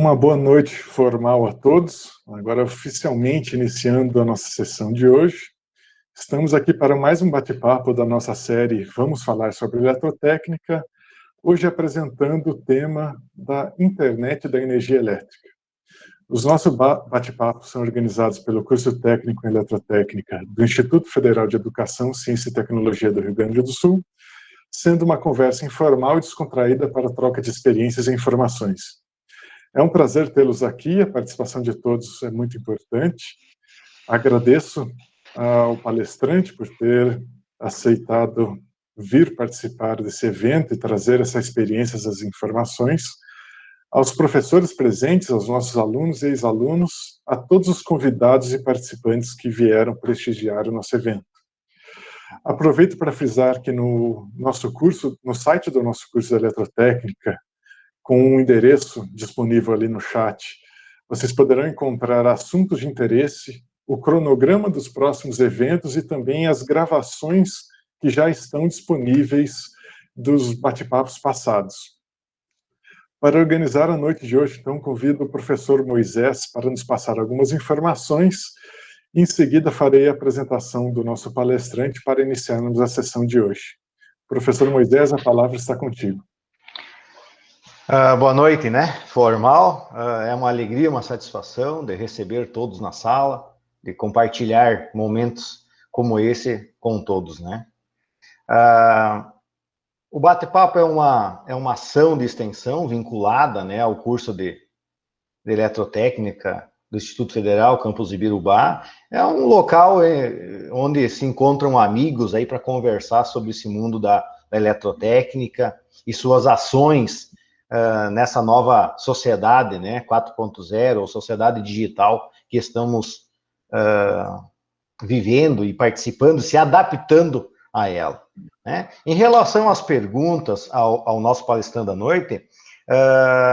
Uma boa noite formal a todos. Agora, oficialmente iniciando a nossa sessão de hoje. Estamos aqui para mais um bate-papo da nossa série Vamos Falar sobre Eletrotécnica, hoje apresentando o tema da Internet da Energia Elétrica. Os nossos bate-papos são organizados pelo Curso Técnico em Eletrotécnica do Instituto Federal de Educação, Ciência e Tecnologia do Rio Grande do Sul, sendo uma conversa informal e descontraída para a troca de experiências e informações. É um prazer tê-los aqui, a participação de todos é muito importante. Agradeço ao palestrante por ter aceitado vir participar desse evento e trazer essa experiência, essas informações. Aos professores presentes, aos nossos alunos e ex-alunos, a todos os convidados e participantes que vieram prestigiar o nosso evento. Aproveito para frisar que no site do nosso curso de Eletrotécnica, com um endereço disponível ali no chat, vocês poderão encontrar assuntos de interesse, o cronograma dos próximos eventos e também as gravações que já estão disponíveis dos bate-papos passados. Para organizar a noite de hoje, então, convido o professor Moisés para nos passar algumas informações. Em seguida, farei a apresentação do nosso palestrante para iniciarmos a sessão de hoje. Professor Moisés, a palavra está contigo. Boa noite, né? Formal. É uma alegria, uma satisfação de receber todos na sala, de compartilhar momentos como esse com todos, né? O bate-papo é uma ação de extensão vinculada, né, ao curso de Eletrotécnica do Instituto Federal, Campus Ibirubá. É um local onde se encontram amigos aí para conversar sobre esse mundo da eletrotécnica e suas ações nessa nova sociedade, né, 4.0, ou sociedade digital que estamos vivendo e participando, se adaptando a ela, né? Em relação às perguntas ao nosso palestrante da noite,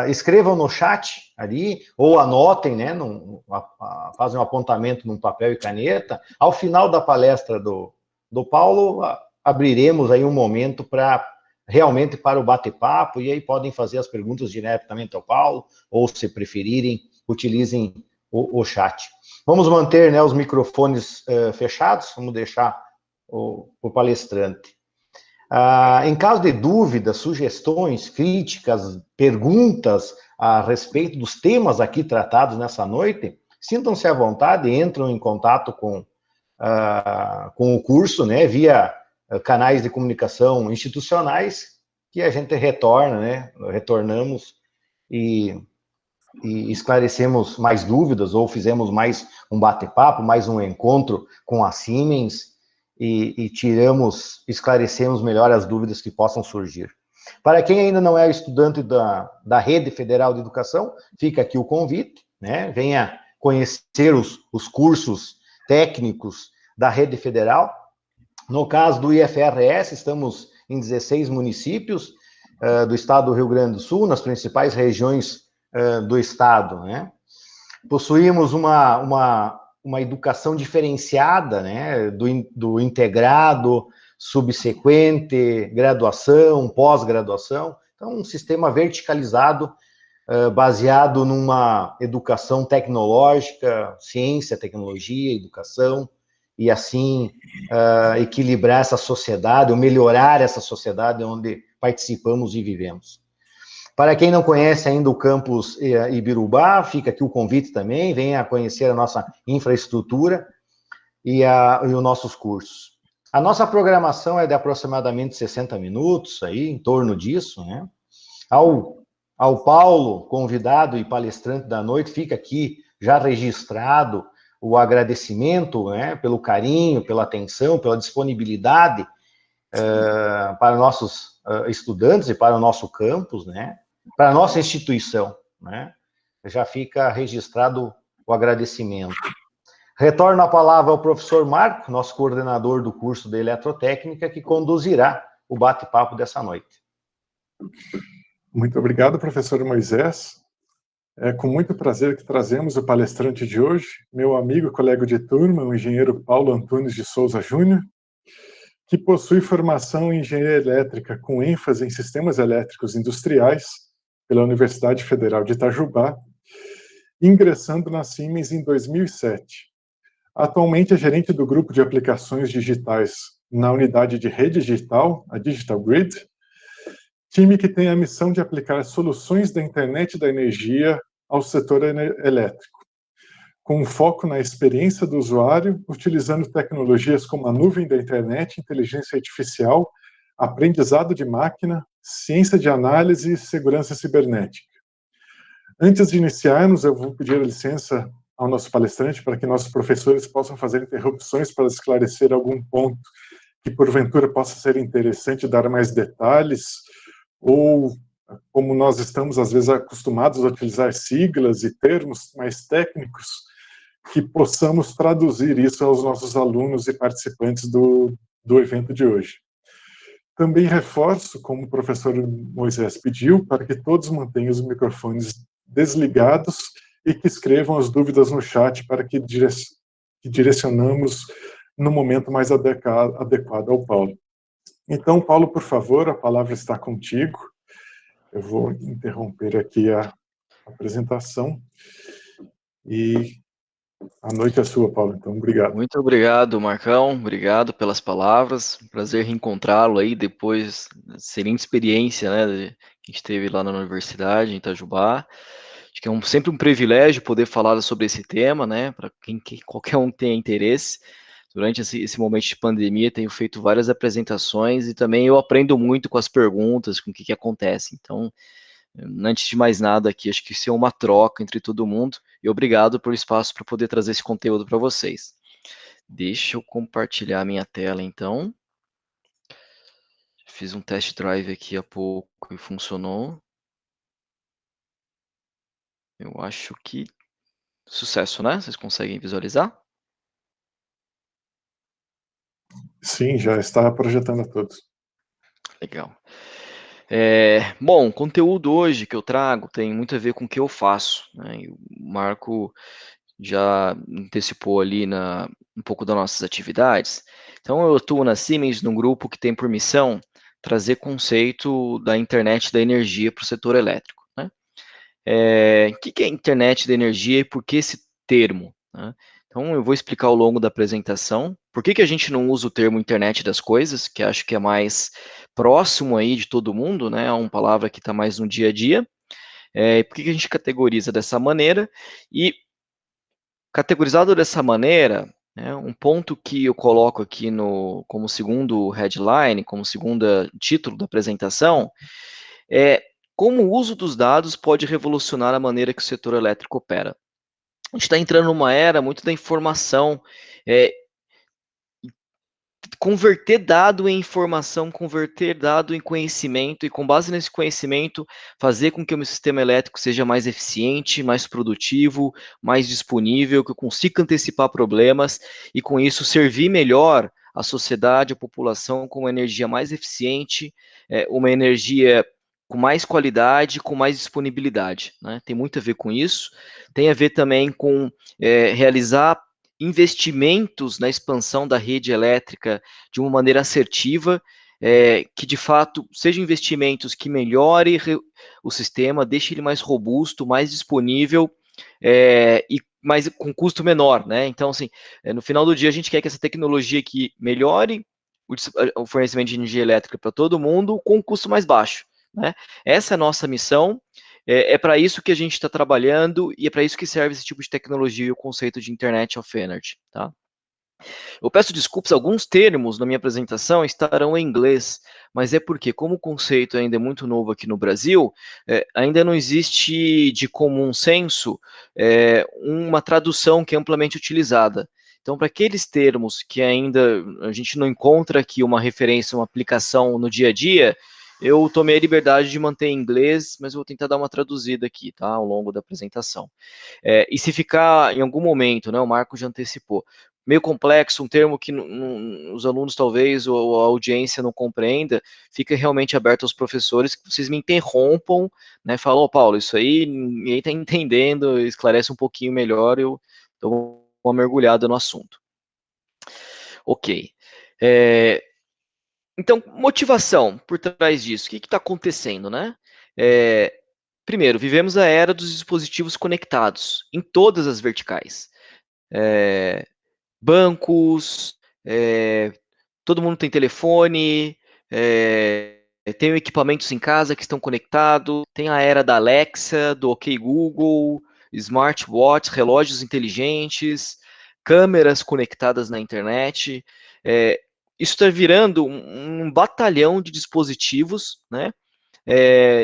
escrevam no chat ali, ou anotem, né, fazem um apontamento num papel e caneta. Ao final da palestra do Paulo, abriremos aí um momento realmente para o bate-papo, e aí podem fazer as perguntas diretamente ao Paulo, ou, se preferirem, utilizem o chat. Vamos manter, né, os microfones fechados, vamos deixar o palestrante. Em caso de dúvidas, sugestões, críticas, perguntas a respeito dos temas aqui tratados nessa noite, sintam-se à vontade, entram em contato com o curso, né, via canais de comunicação institucionais, que a gente retorna, né, retornamos e esclarecemos mais dúvidas, ou fizemos mais um bate-papo, mais um encontro com a Siemens, e esclarecemos melhor as dúvidas que possam surgir. Para quem ainda não é estudante da Rede Federal de Educação, fica aqui o convite, né? Venha conhecer os cursos técnicos da Rede Federal. No caso do IFRS, estamos em 16 municípios do estado do Rio Grande do Sul, nas principais regiões do estado, né? Possuímos uma educação diferenciada, né, do integrado, subsequente, graduação, pós-graduação. Então, um sistema verticalizado, baseado numa educação tecnológica, ciência, tecnologia, educação, e assim equilibrar essa sociedade, ou melhorar essa sociedade onde participamos e vivemos. Para quem não conhece ainda o campus Ibirubá, fica aqui o convite também, venha conhecer a nossa infraestrutura e os nossos cursos. A nossa programação é de aproximadamente 60 minutos, aí, em torno disso, né? Ao Paulo, convidado e palestrante da noite, fica aqui já registrado o agradecimento, né, pelo carinho, pela atenção, pela disponibilidade para nossos estudantes e para o nosso campus, né? Para a nossa instituição, né? Já fica registrado o agradecimento. Retorno a palavra ao professor Marco, nosso coordenador do curso de Eletrotécnica, que conduzirá o bate-papo dessa noite. Muito obrigado, professor Moisés. É com muito prazer que trazemos o palestrante de hoje, meu amigo e colega de turma, o engenheiro Paulo Antunes de Souza Júnior, que possui formação em engenharia elétrica com ênfase em sistemas elétricos industriais pela Universidade Federal de Itajubá ingressando na Siemens em 2007. Atualmente é gerente do grupo de aplicações digitais na unidade de rede digital, a Digital Grid, time que tem a missão de aplicar soluções da internet da energia ao setor elétrico, com foco na experiência do usuário, utilizando tecnologias como a nuvem da internet, inteligência artificial, aprendizado de máquina, ciência de análise e segurança cibernética. Antes de iniciarmos, eu vou pedir a licença ao nosso palestrante para que nossos professores possam fazer interrupções para esclarecer algum ponto que porventura possa ser interessante dar mais detalhes, ou como nós estamos às vezes acostumados a utilizar siglas e termos mais técnicos, que possamos traduzir isso aos nossos alunos e participantes do evento de hoje. Também reforço, como o professor Moisés pediu, para que todos mantenham os microfones desligados e que escrevam as dúvidas no chat para que direcionamos no momento mais adequado ao Paulo. Então, Paulo, por favor, a palavra está contigo. Eu vou interromper aqui a apresentação. E a noite é sua, Paulo, então obrigado. Muito obrigado, Marcão, obrigado pelas palavras, prazer reencontrá-lo aí depois da excelente experiência, né, que a gente teve lá na universidade, em Itajubá. Acho que é sempre um privilégio poder falar sobre esse tema, né, para qualquer um que tenha interesse. Durante esse momento de pandemia, tenho feito várias apresentações e também eu aprendo muito com as perguntas, com o que acontece. Então, antes de mais nada aqui, acho que isso é uma troca entre todo mundo e obrigado pelo espaço para poder trazer esse conteúdo para vocês. Deixa eu compartilhar minha tela, então. Fiz um test drive aqui há pouco e funcionou. Eu acho que sucesso, né? Vocês conseguem visualizar? Sim, já está projetando a todos. Legal. Bom, o conteúdo hoje que eu trago tem muito a ver com o que eu faço, né? E o Marco já antecipou ali um pouco das nossas atividades. Então, eu atuo na Siemens, num grupo que tem por missão trazer conceito da internet da energia para o setor elétrico, né? O que é internet da energia e por que esse termo, né? Então, eu vou explicar ao longo da apresentação por que a gente não usa o termo internet das coisas, que acho que é mais próximo aí de todo mundo, né? É uma palavra que está mais no dia a dia. Por que a gente categoriza dessa maneira? E categorizado dessa maneira, né, um ponto que eu coloco aqui como segundo headline, como segundo título da apresentação, é como o uso dos dados pode revolucionar a maneira que o setor elétrico opera. A gente está entrando numa era muito da informação, converter dado em informação, converter dado em conhecimento e, com base nesse conhecimento, fazer com que o meu sistema elétrico seja mais eficiente, mais produtivo, mais disponível, que eu consiga antecipar problemas e, com isso, servir melhor a sociedade, a população com uma energia mais eficiente, uma energia com mais qualidade, com mais disponibilidade, né? Tem muito a ver com isso. Tem a ver também com realizar investimentos na expansão da rede elétrica de uma maneira assertiva, que de fato sejam investimentos que melhore o sistema, deixe ele mais robusto, mais disponível e mais com custo menor, né? Então, assim, no final do dia a gente quer que essa tecnologia aqui melhore o fornecimento de energia elétrica para todo mundo com um custo mais baixo, né? Essa é a nossa missão. É para isso que a gente está trabalhando e é para isso que serve esse tipo de tecnologia e o conceito de Internet of Energy, tá? Eu peço desculpas, alguns termos na minha apresentação estarão em inglês, mas é porque, como o conceito ainda é muito novo aqui no Brasil, ainda não existe de comum senso uma tradução que é amplamente utilizada. Então, para aqueles termos que ainda a gente não encontra aqui uma referência, uma aplicação no dia a dia, eu tomei a liberdade de manter em inglês, mas vou tentar dar uma traduzida aqui, tá, ao longo da apresentação. E se ficar em algum momento, né, o Marco já antecipou, meio complexo, um termo que os alunos talvez ou a audiência não compreenda, fica realmente aberto aos professores que vocês me interrompam, né, falam, oh, Paulo, isso aí ninguém está entendendo, esclarece um pouquinho melhor, eu dou uma mergulhada no assunto. Ok. Então, motivação por trás disso, o que está acontecendo, né? primeiro, vivemos a era dos dispositivos conectados, em todas as verticais. Bancos, todo mundo tem telefone, tem equipamentos em casa que estão conectados, tem a era da Alexa, do OK Google, smartwatch, relógios inteligentes, câmeras conectadas na internet. Isso está virando um batalhão de dispositivos, né,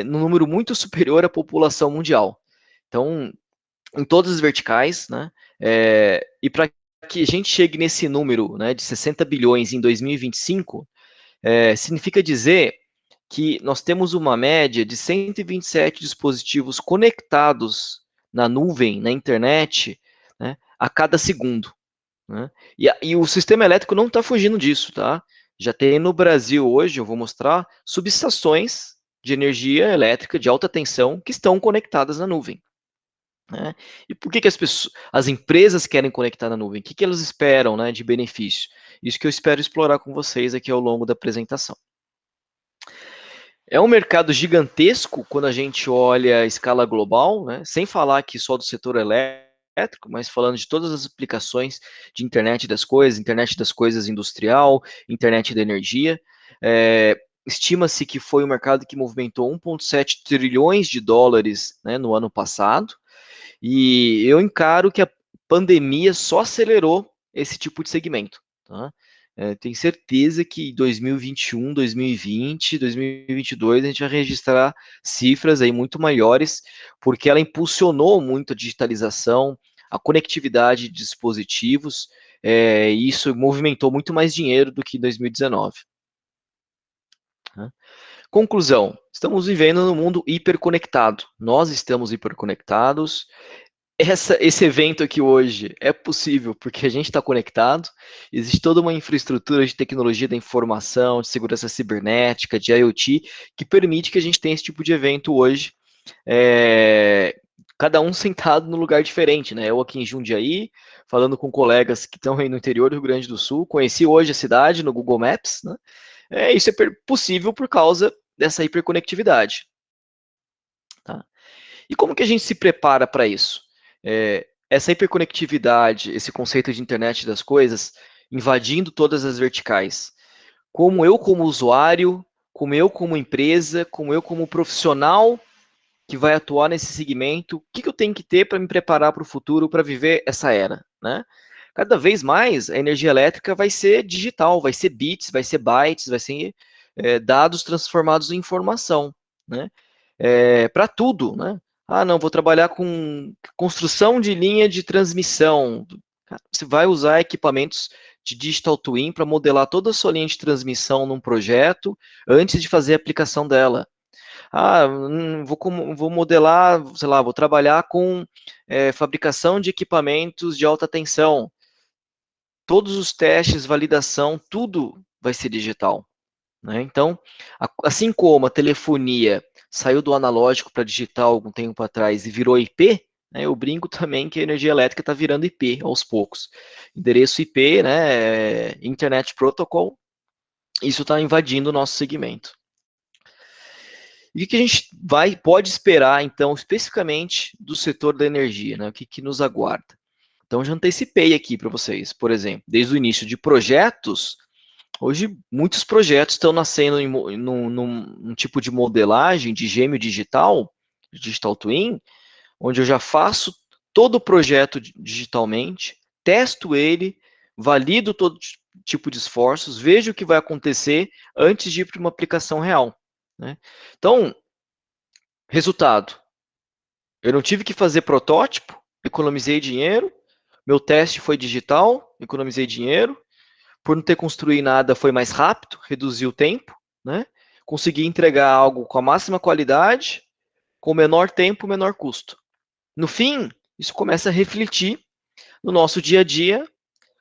num número muito superior à população mundial. Então, em todas as verticais, né, e para que a gente chegue nesse número, né, de 60 bilhões em 2025, significa dizer que nós temos uma média de 127 dispositivos conectados na nuvem, na internet, né, a cada segundo. Né? E o sistema elétrico não está fugindo disso, tá? Já tem no Brasil hoje, eu vou mostrar, subestações de energia elétrica de alta tensão que estão conectadas na nuvem. Né? E por que as empresas querem conectar na nuvem? O que elas esperam, né, de benefício? Isso que eu espero explorar com vocês aqui ao longo da apresentação. É um mercado gigantesco quando a gente olha a escala global, né? Sem falar aqui só do setor elétrico, mas falando de todas as aplicações de internet das coisas industrial, internet da energia. Estima-se que foi um mercado que movimentou 1,7 trilhões de dólares, né, no ano passado, e eu encaro que a pandemia só acelerou esse tipo de segmento. Tá? Tenho certeza que em 2021, 2020, 2022 a gente vai registrar cifras aí muito maiores, porque ela impulsionou muito a digitalização, a conectividade de dispositivos, e isso movimentou muito mais dinheiro do que em 2019. Tá? Conclusão, estamos vivendo num mundo hiperconectado. Nós estamos hiperconectados. Esse evento aqui hoje é possível porque a gente está conectado, existe toda uma infraestrutura de tecnologia da informação, de segurança cibernética, de IoT, que permite que a gente tenha esse tipo de evento hoje, cada um sentado num lugar diferente, né? Eu aqui em Jundiaí, falando com colegas que estão aí no interior do Rio Grande do Sul, conheci hoje a cidade no Google Maps, né? Isso é possível por causa dessa hiperconectividade. Tá? E como que a gente se prepara para isso? Essa hiperconectividade, esse conceito de internet das coisas, invadindo todas as verticais. Como eu como usuário, como eu como empresa, como eu como profissional que vai atuar nesse segmento, o que eu tenho que ter para me preparar para o futuro, para viver essa era, né? Cada vez mais a energia elétrica vai ser digital, vai ser bits, vai ser bytes, vai ser dados transformados em informação, né? Para tudo, né? Ah, não, vou trabalhar com construção de linha de transmissão. Você vai usar equipamentos de Digital Twin para modelar toda a sua linha de transmissão num projeto antes de fazer a aplicação dela. Ah, vou modelar, sei lá, vou trabalhar com fabricação de equipamentos de alta tensão. Todos os testes, validação, tudo vai ser digital. Né? Então, assim como a telefonia saiu do analógico para digital algum tempo atrás e virou IP, né, eu brinco também que a energia elétrica está virando IP aos poucos. Endereço IP, né, Internet Protocol, isso está invadindo o nosso segmento. E o que a gente pode esperar, então, especificamente do setor da energia, né, o que nos aguarda? Então, já antecipei aqui para vocês, por exemplo, desde o início de projetos. Hoje, muitos projetos estão nascendo num tipo de modelagem de gêmeo digital, Digital Twin, onde eu já faço todo o projeto digitalmente, testo ele, valido todo tipo de esforços, vejo o que vai acontecer antes de ir para uma aplicação real. Né? Então, resultado, eu não tive que fazer protótipo, economizei dinheiro, meu teste foi digital, economizei dinheiro, por não ter construído nada, foi mais rápido, reduziu o tempo, né? Consegui entregar algo com a máxima qualidade, com menor tempo, menor custo. No fim, isso começa a refletir no nosso dia a dia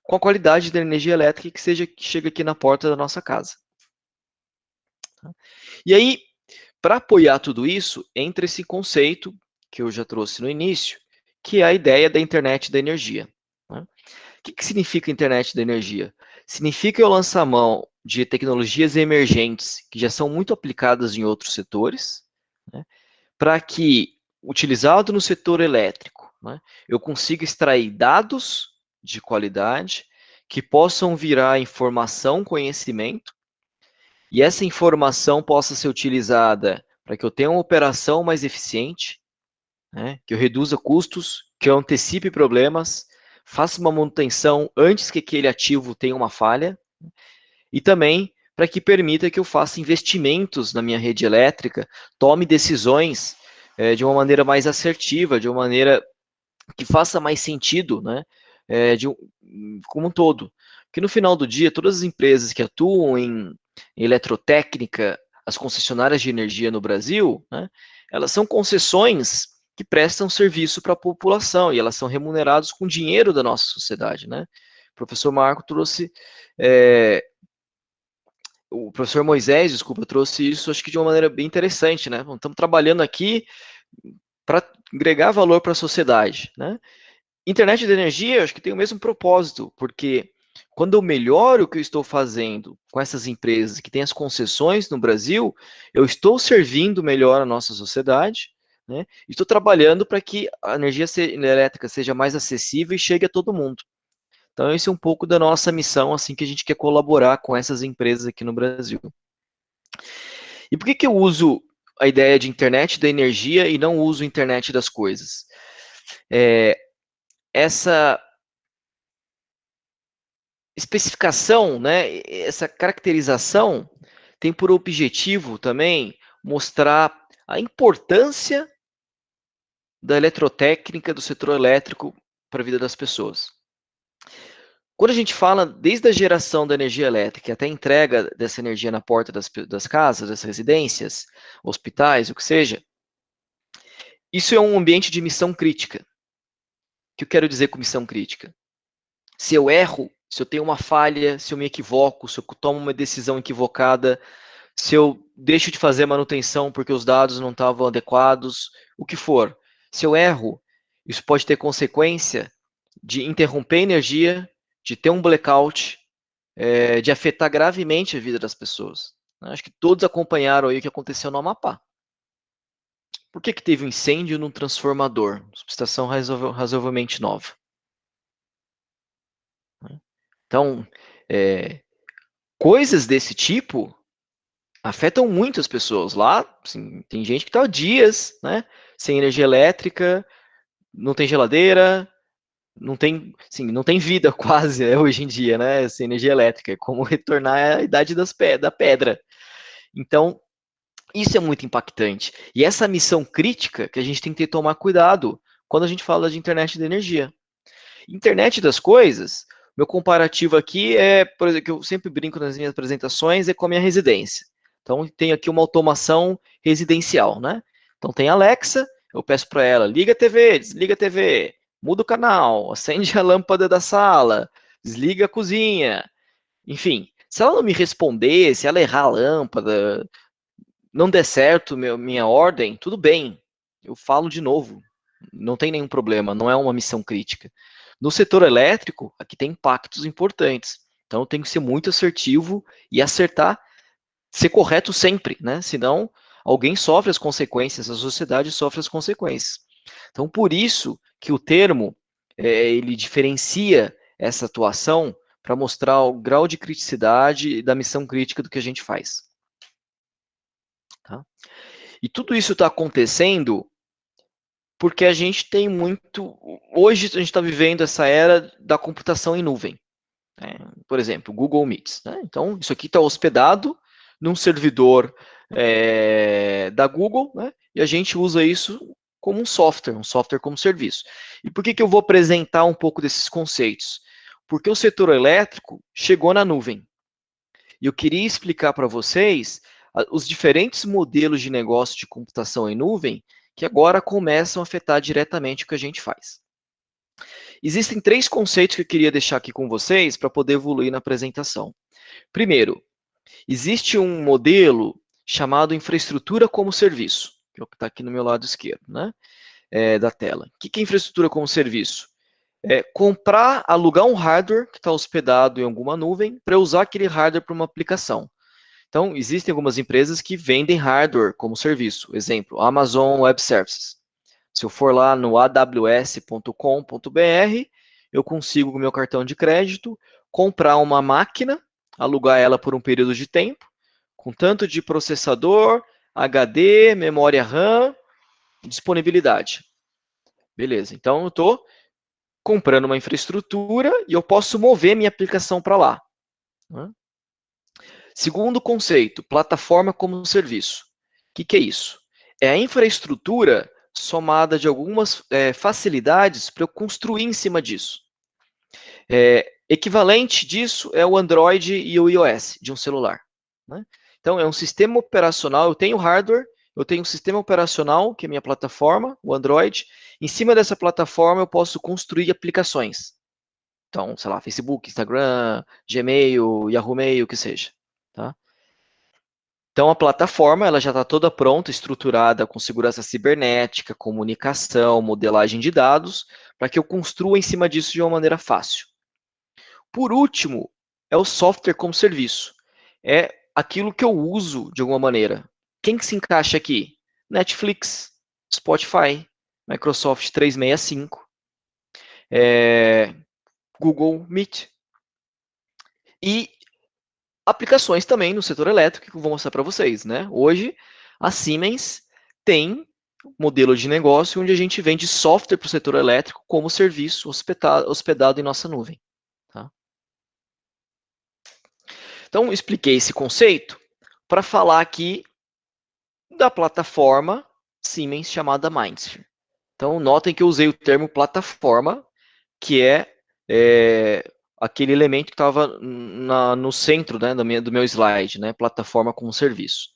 com a qualidade da energia elétrica que chega aqui na porta da nossa casa. E aí, para apoiar tudo isso, entra esse conceito que eu já trouxe no início, que é a ideia da internet da energia. Né? O que significa internet da energia? Significa eu lançar a mão de tecnologias emergentes que já são muito aplicadas em outros setores, né, para que utilizado no setor elétrico, né, eu consigo extrair dados de qualidade que possam virar informação, conhecimento, e essa informação possa ser utilizada para que eu tenha uma operação mais eficiente, né, que eu reduza custos, que eu antecipe problemas, faça uma manutenção antes que aquele ativo tenha uma falha, e também para que permita que eu faça investimentos na minha rede elétrica, tome decisões de uma maneira mais assertiva, de uma maneira que faça mais sentido, né, como um todo. Porque no final do dia, todas as empresas que atuam em eletrotécnica, as concessionárias de energia no Brasil, né, elas são concessões que prestam serviço para a população e elas são remuneradas com dinheiro da nossa sociedade, né? O professor Marco trouxe, o professor Moisés, desculpa, trouxe isso, acho que de uma maneira bem interessante, né? Estamos trabalhando aqui para agregar valor para a sociedade, né? Internet de energia, acho que tem o mesmo propósito, porque quando eu melhoro o que eu estou fazendo com essas empresas que têm as concessões no Brasil, eu estou servindo melhor a nossa sociedade, né? Estou trabalhando para que a energia elétrica seja mais acessível e chegue a todo mundo. Então, esse é um pouco da nossa missão, assim, que a gente quer colaborar com essas empresas aqui no Brasil. E por que eu uso a ideia de internet da energia e não uso internet das coisas? Essa especificação, né, essa caracterização tem por objetivo também mostrar a importância da eletrotécnica do setor elétrico para a vida das pessoas. Quando a gente fala desde a geração da energia elétrica até a entrega dessa energia na porta das casas, das residências, hospitais, o que seja, isso é um ambiente de missão crítica. O que eu quero dizer com missão crítica? Se eu erro, se eu tenho uma falha, se eu me equivoco, se eu tomo uma decisão equivocada, se eu deixo de fazer manutenção porque os dados não estavam adequados, o que for. Se eu erro, isso pode ter consequência de interromper a energia, de ter um blackout, de afetar gravemente a vida das pessoas. Acho que todos acompanharam aí o que aconteceu no Amapá. Por que teve um incêndio num transformador? Subestação razoavelmente nova. Então, coisas desse tipo afetam muito as pessoas. Lá, assim, tem gente que está há dias, né, sem energia elétrica, não tem geladeira, não tem, assim, não tem vida quase hoje em dia, né, sem energia elétrica. É como retornar à idade da pedra. Então, isso é muito impactante. E essa missão crítica que a gente tem que tomar cuidado quando a gente fala de internet de energia. Internet das coisas, meu comparativo aqui por exemplo, que eu sempre brinco nas minhas apresentações, é com a minha residência. Então, tem aqui uma automação residencial, né? Então, tem a Alexa, eu peço para ela, liga a TV, desliga a TV, muda o canal, acende a lâmpada da sala, desliga a cozinha. Enfim, se ela não me responder, se ela errar a lâmpada, não der certo minha ordem, tudo bem, eu falo de novo, não tem nenhum problema, não é uma missão crítica. No setor elétrico, aqui tem impactos importantes, então eu tenho que ser muito assertivo e acertar, ser correto sempre, né? Senão alguém sofre as consequências, a sociedade sofre as consequências. Então, por isso que o termo, ele diferencia essa atuação para mostrar o grau de criticidade da missão crítica do que a gente faz. Tá? E tudo isso está acontecendo porque a gente tem muito... Hoje a gente está vivendo essa era da computação em nuvem. Né? Por exemplo, Google Meets. Né? Então, isso aqui está hospedado num servidor da Google, né? E a gente usa isso como um software como serviço. E por que eu vou apresentar um pouco desses conceitos? Porque o setor elétrico chegou na nuvem. E eu queria explicar para vocês os diferentes modelos de negócio de computação em nuvem que agora começam a afetar diretamente o que a gente faz. Existem 3 conceitos que eu queria deixar aqui com vocês para poder evoluir na apresentação. Primeiro, existe um modelo chamado infraestrutura como serviço, que é o que está aqui no meu lado esquerdo, né, da tela. O que é infraestrutura como serviço? Comprar, alugar um hardware que está hospedado em alguma nuvem para usar aquele hardware para uma aplicação. Então, existem algumas empresas que vendem hardware como serviço. Exemplo, Amazon Web Services. Se eu for lá no aws.com.br, eu consigo, com o meu cartão de crédito, comprar uma máquina, alugar ela por um período de tempo, com tanto de processador, HD, memória RAM, disponibilidade. Beleza, então eu estou comprando uma infraestrutura e eu posso mover minha aplicação para lá. Segundo conceito, plataforma como serviço. O que é isso? É a infraestrutura somada de algumas facilidades para eu construir em cima disso. Equivalente disso é o Android e o iOS de um celular. Né? Então, é um sistema operacional, eu tenho hardware, eu tenho um sistema operacional, que é a minha plataforma, o Android. Em cima dessa plataforma, eu posso construir aplicações. Então, sei lá, Facebook, Instagram, Gmail, Yahoo Mail, o que seja. Tá? Então, a plataforma ela já está toda pronta, estruturada com segurança cibernética, comunicação, modelagem de dados, para que eu construa em cima disso de uma maneira fácil. Por último, é o software como serviço. É aquilo que eu uso de alguma maneira. Quem que se encaixa aqui? Netflix, Spotify, Microsoft 365, Google Meet. E aplicações também no setor elétrico, que eu vou mostrar para vocês. Né? Hoje, a Siemens tem um modelo de negócio onde a gente vende software para o setor elétrico como serviço hospedado em nossa nuvem. Tá? Então, expliquei esse conceito para falar aqui da plataforma Siemens chamada MindSphere. Então, notem que eu usei o termo plataforma, que é aquele elemento que estava no centro, né, do meu slide, né, plataforma como serviço.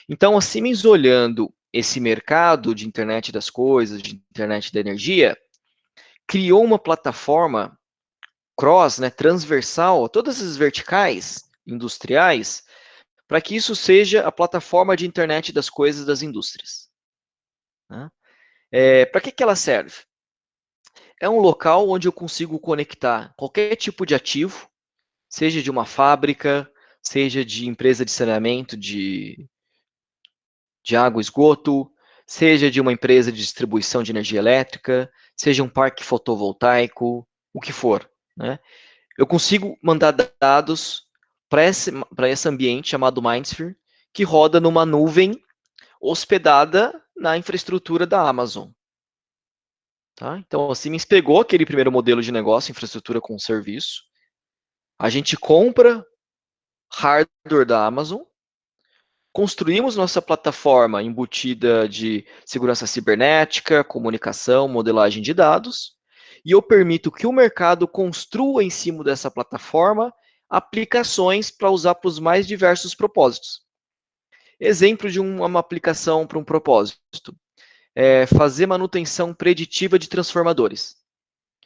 Então, a Siemens, olhando esse mercado de internet das coisas, de internet da energia, criou uma plataforma cross, né, transversal a todas as verticais industriais, para que isso seja a plataforma de internet das coisas das indústrias. Né? Para que ela serve? É um local onde eu consigo conectar qualquer tipo de ativo, seja de uma fábrica, seja de empresa de saneamento de água e esgoto, seja de uma empresa de distribuição de energia elétrica, seja um parque fotovoltaico, o que for. Né? Eu consigo mandar dados para esse ambiente chamado MindSphere, que roda numa nuvem hospedada na infraestrutura da Amazon. Tá? Então, a Siemens pegou aquele primeiro modelo de negócio, infraestrutura com serviço, a gente compra hardware da Amazon, construímos nossa plataforma embutida de segurança cibernética, comunicação, modelagem de dados, e eu permito que o mercado construa em cima dessa plataforma aplicações para usar para os mais diversos propósitos. Exemplo de uma aplicação para um propósito. Fazer manutenção preditiva de transformadores.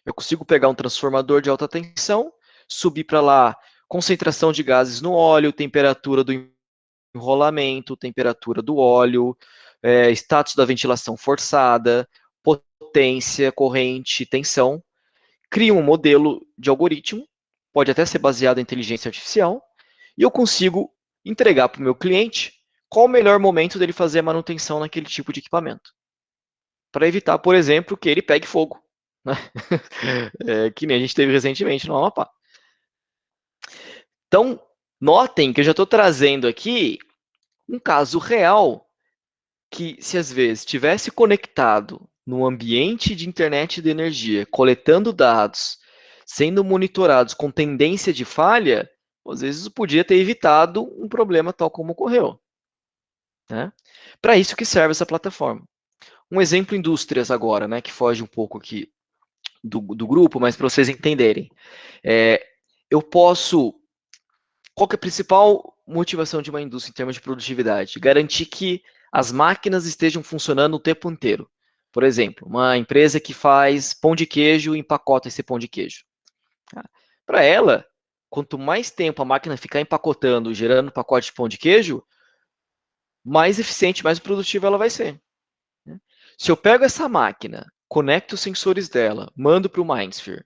Eu consigo pegar um transformador de alta tensão, subir para lá concentração de gases no óleo, temperatura do enrolamento, temperatura do óleo, status da ventilação forçada, potência, corrente, tensão. Crio um modelo de algoritmo, pode até ser baseado em inteligência artificial, e eu consigo entregar para o meu cliente qual o melhor momento dele fazer a manutenção naquele tipo de equipamento. Para evitar, por exemplo, que ele pegue fogo. Né? Que nem a gente teve recentemente no Amapá. Então, notem que eu já estou trazendo aqui um caso real que, se às vezes estivesse conectado no ambiente de internet de energia, coletando dados, sendo monitorados com tendência de falha, às vezes podia ter evitado um problema tal como ocorreu. Né? Para isso que serve essa plataforma. Um exemplo indústrias agora, né, que foge um pouco aqui do grupo, mas para vocês entenderem. Eu posso... Qual que é a principal motivação de uma indústria em termos de produtividade? Garantir que as máquinas estejam funcionando o tempo inteiro. Por exemplo, uma empresa que faz pão de queijo e empacota esse pão de queijo. Para ela, quanto mais tempo a máquina ficar empacotando, gerando pacote de pão de queijo, mais eficiente, mais produtiva ela vai ser. Se eu pego essa máquina, conecto os sensores dela, mando para o MindSphere,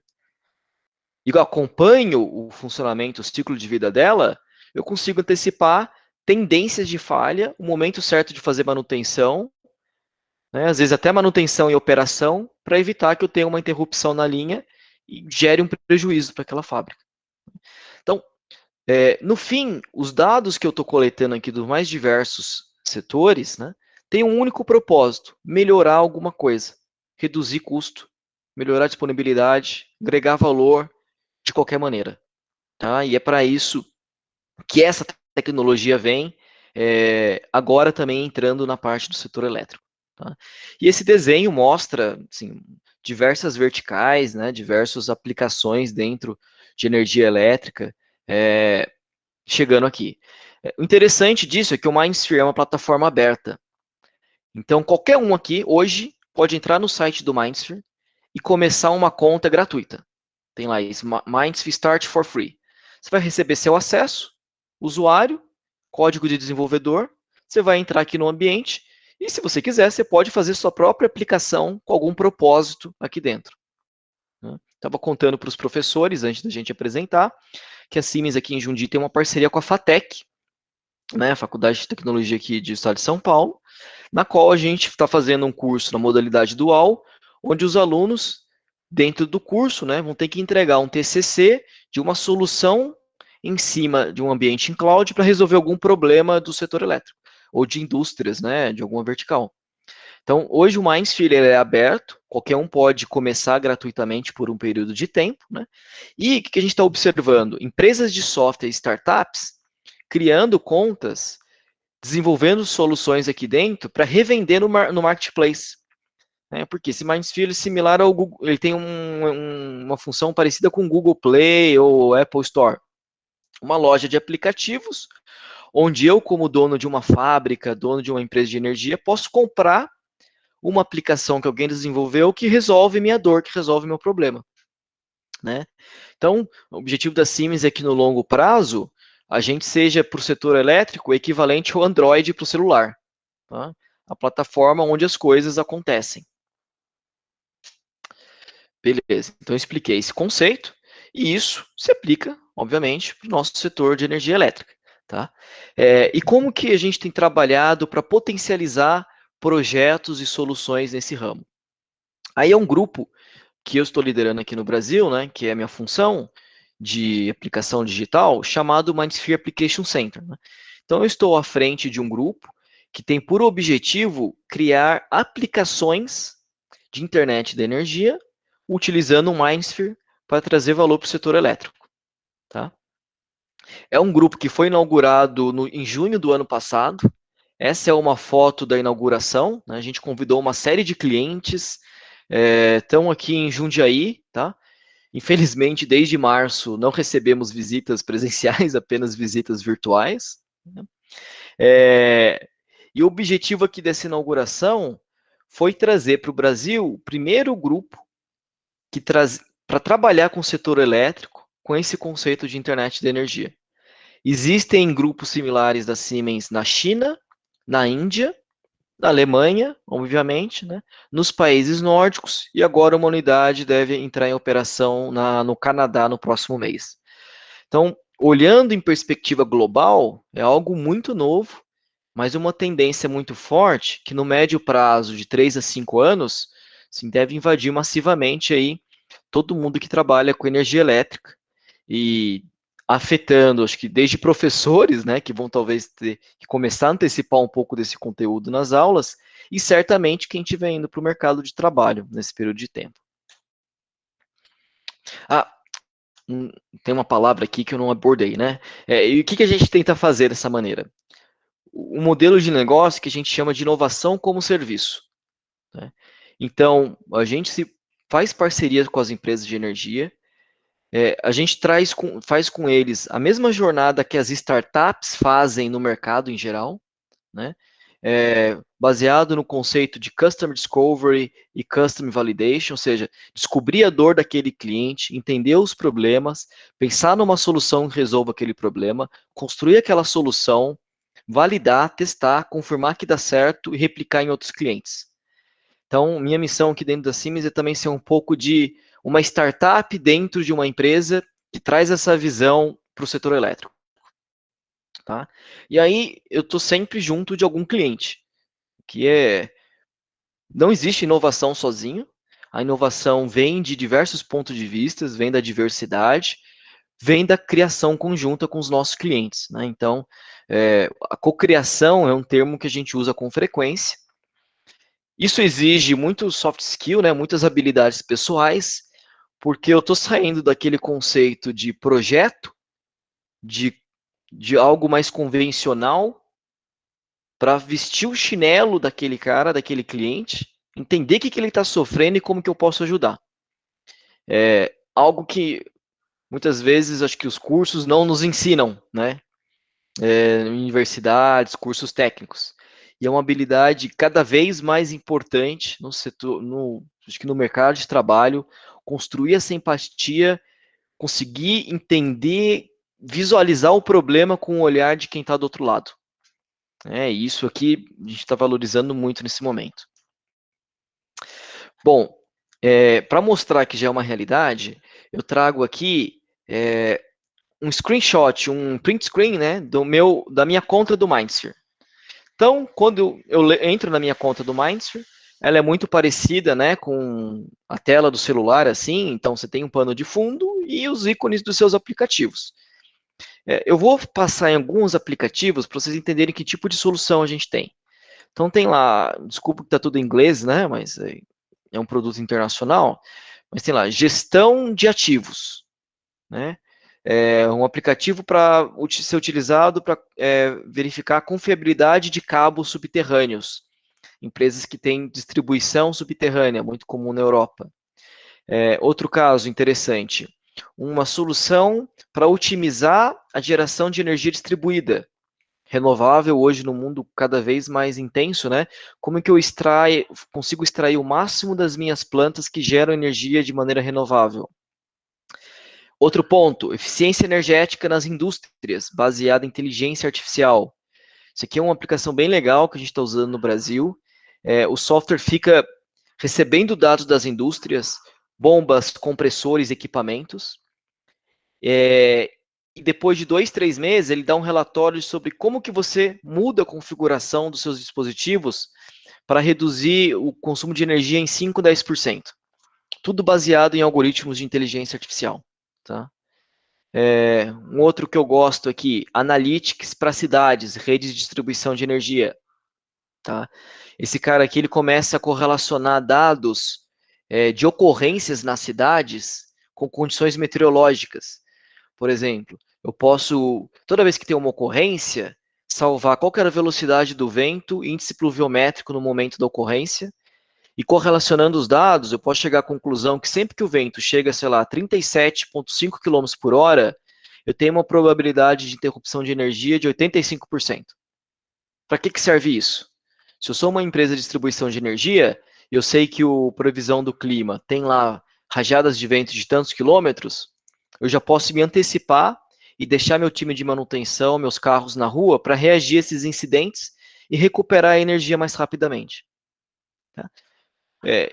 e acompanho o funcionamento, o ciclo de vida dela, eu consigo antecipar tendências de falha, o momento certo de fazer manutenção, né? Às vezes até manutenção e operação, para evitar que eu tenha uma interrupção na linha e gere um prejuízo para aquela fábrica. Então, no fim, os dados que eu estou coletando aqui dos mais diversos setores, né, tem um único propósito: melhorar alguma coisa, reduzir custo, melhorar a disponibilidade, agregar valor de qualquer maneira. Tá? E é para isso que essa tecnologia vem, agora também entrando na parte do setor elétrico. Tá? E esse desenho mostra assim, diversas verticais, né, diversas aplicações dentro de energia elétrica, chegando aqui. O interessante disso é que o MindSphere é uma plataforma aberta. Então, qualquer um aqui, hoje, pode entrar no site do MindSphere e começar uma conta gratuita. Tem lá isso, MindSphere Start for Free. Você vai receber seu acesso, usuário, código de desenvolvedor, você vai entrar aqui no ambiente e, se você quiser, você pode fazer sua própria aplicação com algum propósito aqui dentro. Estava contando para os professores, antes da gente apresentar, que a Siemens aqui em Jundiaí tem uma parceria com a FATEC, né, a Faculdade de Tecnologia aqui do Estado de São Paulo, na qual a gente está fazendo um curso na modalidade dual, onde os alunos, dentro do curso, né, vão ter que entregar um TCC de uma solução em cima de um ambiente em cloud para resolver algum problema do setor elétrico, ou de indústrias, né, de alguma vertical. Então, hoje o MindSphere é aberto, qualquer um pode começar gratuitamente por um período de tempo, né? E o que a gente está observando? Empresas de software e startups criando contas, desenvolvendo soluções aqui dentro para revender no marketplace. Né? Porque esse MindSphere é similar ao Google, ele tem uma função parecida com o Google Play ou Apple Store. Uma loja de aplicativos, onde eu, como dono de uma fábrica, dono de uma empresa de energia, posso comprar uma aplicação que alguém desenvolveu que resolve minha dor, que resolve meu problema. Né? Então, o objetivo da Siemens é que no longo prazo, a gente seja para o setor elétrico equivalente ao Android para o celular. Tá? A plataforma onde as coisas acontecem. Beleza, então eu expliquei esse conceito e isso se aplica, obviamente, para o nosso setor de energia elétrica. Tá? E como que a gente tem trabalhado para potencializar projetos e soluções nesse ramo? Aí é um grupo que eu estou liderando aqui no Brasil, né, que é a minha função de aplicação digital, chamado MindSphere Application Center. Né? Então, eu estou à frente de um grupo que tem por objetivo criar aplicações de internet de energia utilizando o MindSphere para trazer valor para o setor elétrico. Tá? É um grupo que foi inaugurado em junho do ano passado. Essa é uma foto da inauguração. Né? A gente convidou uma série de clientes, estão aqui em Jundiaí, tá? Infelizmente, desde março, não recebemos visitas presenciais, apenas visitas virtuais. Né? E o objetivo aqui dessa inauguração foi trazer para o Brasil o primeiro grupo que para trabalhar com o setor elétrico com esse conceito de internet de energia. Existem grupos similares da Siemens na China, na Índia, na Alemanha, obviamente, né, nos países nórdicos, e agora uma unidade deve entrar em operação no Canadá no próximo mês. Então, olhando em perspectiva global, é algo muito novo, mas uma tendência muito forte que no médio prazo de 3 a 5 anos, sim, deve invadir massivamente aí todo mundo que trabalha com energia elétrica e afetando, acho que desde professores, né, que vão talvez ter que começar a antecipar um pouco desse conteúdo nas aulas, e certamente quem estiver indo para o mercado de trabalho nesse período de tempo. Tem uma palavra aqui que eu não abordei, né? E o que a gente tenta fazer dessa maneira? O modelo de negócio que a gente chama de inovação como serviço. Né? Então, a gente faz parceria com as empresas de energia, a gente faz com eles a mesma jornada que as startups fazem no mercado em geral, né? Baseado no conceito de Customer Discovery e Customer Validation, ou seja, descobrir a dor daquele cliente, entender os problemas, pensar numa solução que resolva aquele problema, construir aquela solução, validar, testar, confirmar que dá certo e replicar em outros clientes. Então, minha missão aqui dentro da Siemens é também ser um pouco de uma startup dentro de uma empresa que traz essa visão para o setor elétrico. Tá? E aí, eu estou sempre junto de algum cliente, que Não existe inovação sozinho. A inovação vem de diversos pontos de vista, vem da diversidade, vem da criação conjunta com os nossos clientes, né? Então, a cocriação é um termo que a gente usa com frequência. Isso exige muito soft skill, né? Muitas habilidades pessoais, porque eu estou saindo daquele conceito de projeto, de algo mais convencional, para vestir o chinelo daquele cara, daquele cliente, entender o que ele está sofrendo e como que eu posso ajudar. É algo que muitas vezes acho que os cursos não nos ensinam, né? Universidades, cursos técnicos. E é uma habilidade cada vez mais importante no setor, acho que no mercado de trabalho, construir essa empatia, conseguir entender, visualizar o problema com o olhar de quem está do outro lado. Isso aqui a gente está valorizando muito nesse momento. Bom, para mostrar que já é uma realidade, eu trago aqui um screenshot, um print screen, né, da minha conta do Mindsphere. Então, quando eu entro na minha conta do Mindsphere, ela é muito parecida, né, com a tela do celular, assim, então você tem um pano de fundo e os ícones dos seus aplicativos. Eu vou passar em alguns aplicativos para vocês entenderem que tipo de solução a gente tem. Então tem lá, desculpa que está tudo em inglês, né, mas é um produto internacional, mas tem lá, gestão de ativos, né? É um aplicativo para ser utilizado para verificar a confiabilidade de cabos subterrâneos. Empresas que têm distribuição subterrânea, muito comum na Europa. Outro caso interessante, uma solução para otimizar a geração de energia distribuída. Renovável hoje no mundo cada vez mais intenso, né? Como é que eu consigo extrair o máximo das minhas plantas que geram energia de maneira renovável? Outro ponto, eficiência energética nas indústrias, baseada em inteligência artificial. Isso aqui é uma aplicação bem legal que a gente está usando no Brasil. O software fica recebendo dados das indústrias, bombas, compressores, equipamentos. E depois de 2, 3 meses, ele dá um relatório sobre como que você muda a configuração dos seus dispositivos para reduzir o consumo de energia em 5, 10%. Tudo baseado em algoritmos de inteligência artificial. Tá? Um outro que eu gosto aqui, Analytics para cidades, redes de distribuição de energia. Tá? Esse cara aqui ele começa a correlacionar dados de ocorrências nas cidades com condições meteorológicas. Por exemplo, eu posso, toda vez que tem uma ocorrência, salvar qual que era a velocidade do vento, índice pluviométrico no momento da ocorrência, e correlacionando os dados, eu posso chegar à conclusão que sempre que o vento chega, sei lá, a 37,5 km por hora, eu tenho uma probabilidade de interrupção de energia de 85%. Para que serve isso? Se eu sou uma empresa de distribuição de energia, eu sei que a previsão do clima tem lá rajadas de vento de tantos quilômetros, eu já posso me antecipar e deixar meu time de manutenção, meus carros na rua, para reagir a esses incidentes e recuperar a energia mais rapidamente. Tá?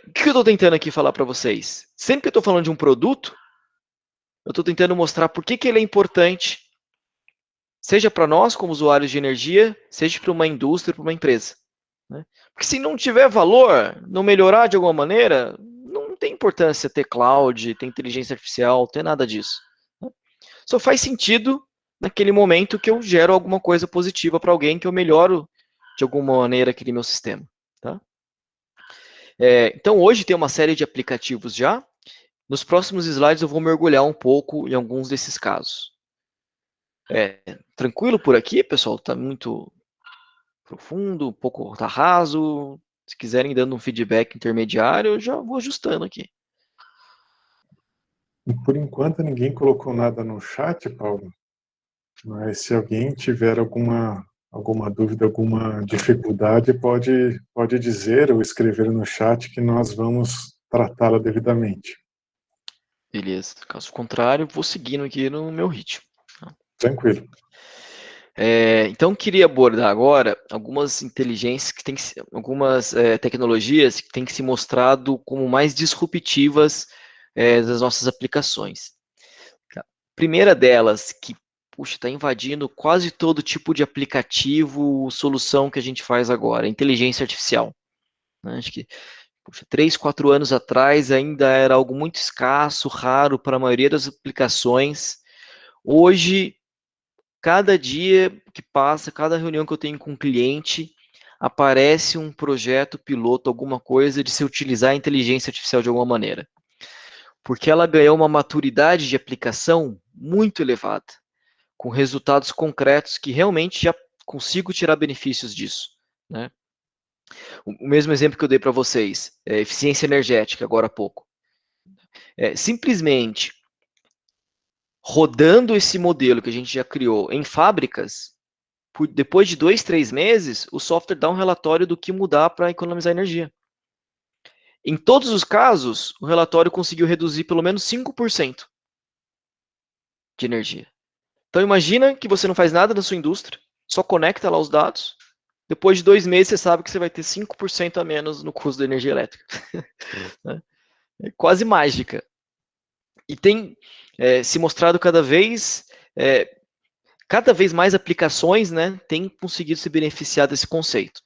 O que eu estou tentando aqui falar para vocês? Sempre que eu estou falando de um produto, eu estou tentando mostrar por que ele é importante, seja para nós como usuários de energia, seja para uma indústria, para uma empresa. Né? Porque se não tiver valor, não melhorar de alguma maneira, não tem importância ter cloud, ter inteligência artificial, ter nada disso. Né? Só faz sentido naquele momento que eu gero alguma coisa positiva para alguém, que eu melhoro de alguma maneira aquele meu sistema. Tá? Então, hoje tem uma série de aplicativos já. Nos próximos slides eu vou mergulhar um pouco em alguns desses casos. Tranquilo por aqui, pessoal? Está muito profundo, um pouco tá raso? Se quiserem dando um feedback intermediário, eu já vou ajustando aqui. Por enquanto, ninguém colocou nada no chat, Paulo. Mas se alguém tiver alguma dúvida, alguma dificuldade, pode dizer ou escrever no chat que nós vamos tratá-la devidamente. Beleza. Caso contrário, vou seguindo aqui no meu ritmo. Tranquilo. Então, queria abordar agora algumas inteligências algumas tecnologias que têm que se mostrado como mais disruptivas das nossas aplicações. A primeira delas, que está invadindo quase todo tipo de aplicativo, solução que a gente faz agora, inteligência artificial. né? Acho que 3, 4 anos atrás ainda era algo muito escasso, raro para a maioria das aplicações. Hoje, cada dia que passa, cada reunião que eu tenho com um cliente, aparece um projeto piloto, alguma coisa de se utilizar a inteligência artificial de alguma maneira. Porque ela ganhou uma maturidade de aplicação muito elevada, com resultados concretos que realmente já consigo tirar benefícios disso, né? O mesmo exemplo que eu dei para vocês, eficiência energética, agora há pouco. Simplesmente rodando esse modelo que a gente já criou em fábricas, depois de 2, 3 meses, o software dá um relatório do que mudar para economizar energia. Em todos os casos, o relatório conseguiu reduzir pelo menos 5% de energia. Então imagina que você não faz nada na sua indústria, só conecta lá os dados, depois de 2 meses você sabe que você vai ter 5% a menos no custo da energia elétrica. É quase mágica. E tem se mostrado cada vez mais aplicações, né, têm conseguido se beneficiar desse conceito.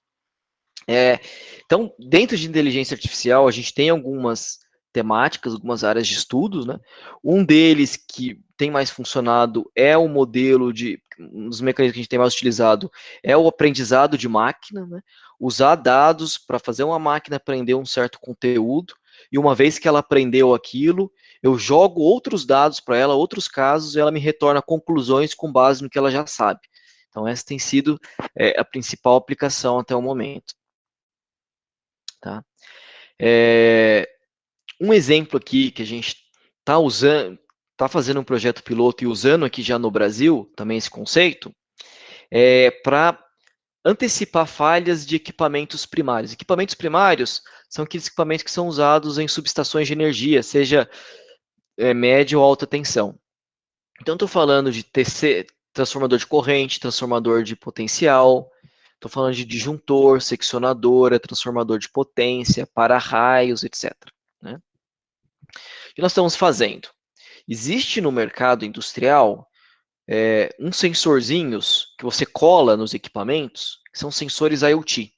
Então, dentro de inteligência artificial, a gente tem algumas temáticas, algumas áreas de estudos, né? Um deles que tem mais funcionado é o modelo um dos mecanismos que a gente tem mais utilizado é o aprendizado de máquina, né? Usar dados para fazer uma máquina aprender um certo conteúdo, e uma vez que ela aprendeu aquilo, eu jogo outros dados para ela, outros casos, e ela me retorna conclusões com base no que ela já sabe. Então, essa tem sido a principal aplicação até o momento. Tá? Um exemplo aqui que a gente está usando, está fazendo um projeto piloto e usando aqui já no Brasil, também esse conceito, para antecipar falhas de equipamentos primários. Equipamentos primários são aqueles equipamentos que são usados em subestações de energia, seja média ou alta tensão. Então, estou falando de TC, transformador de corrente, transformador de potencial, estou falando de disjuntor, seccionadora, transformador de potência, para-raios, etc. Né? O que nós estamos fazendo? Existe no mercado industrial uns sensorzinhos que você cola nos equipamentos, que são sensores IoT.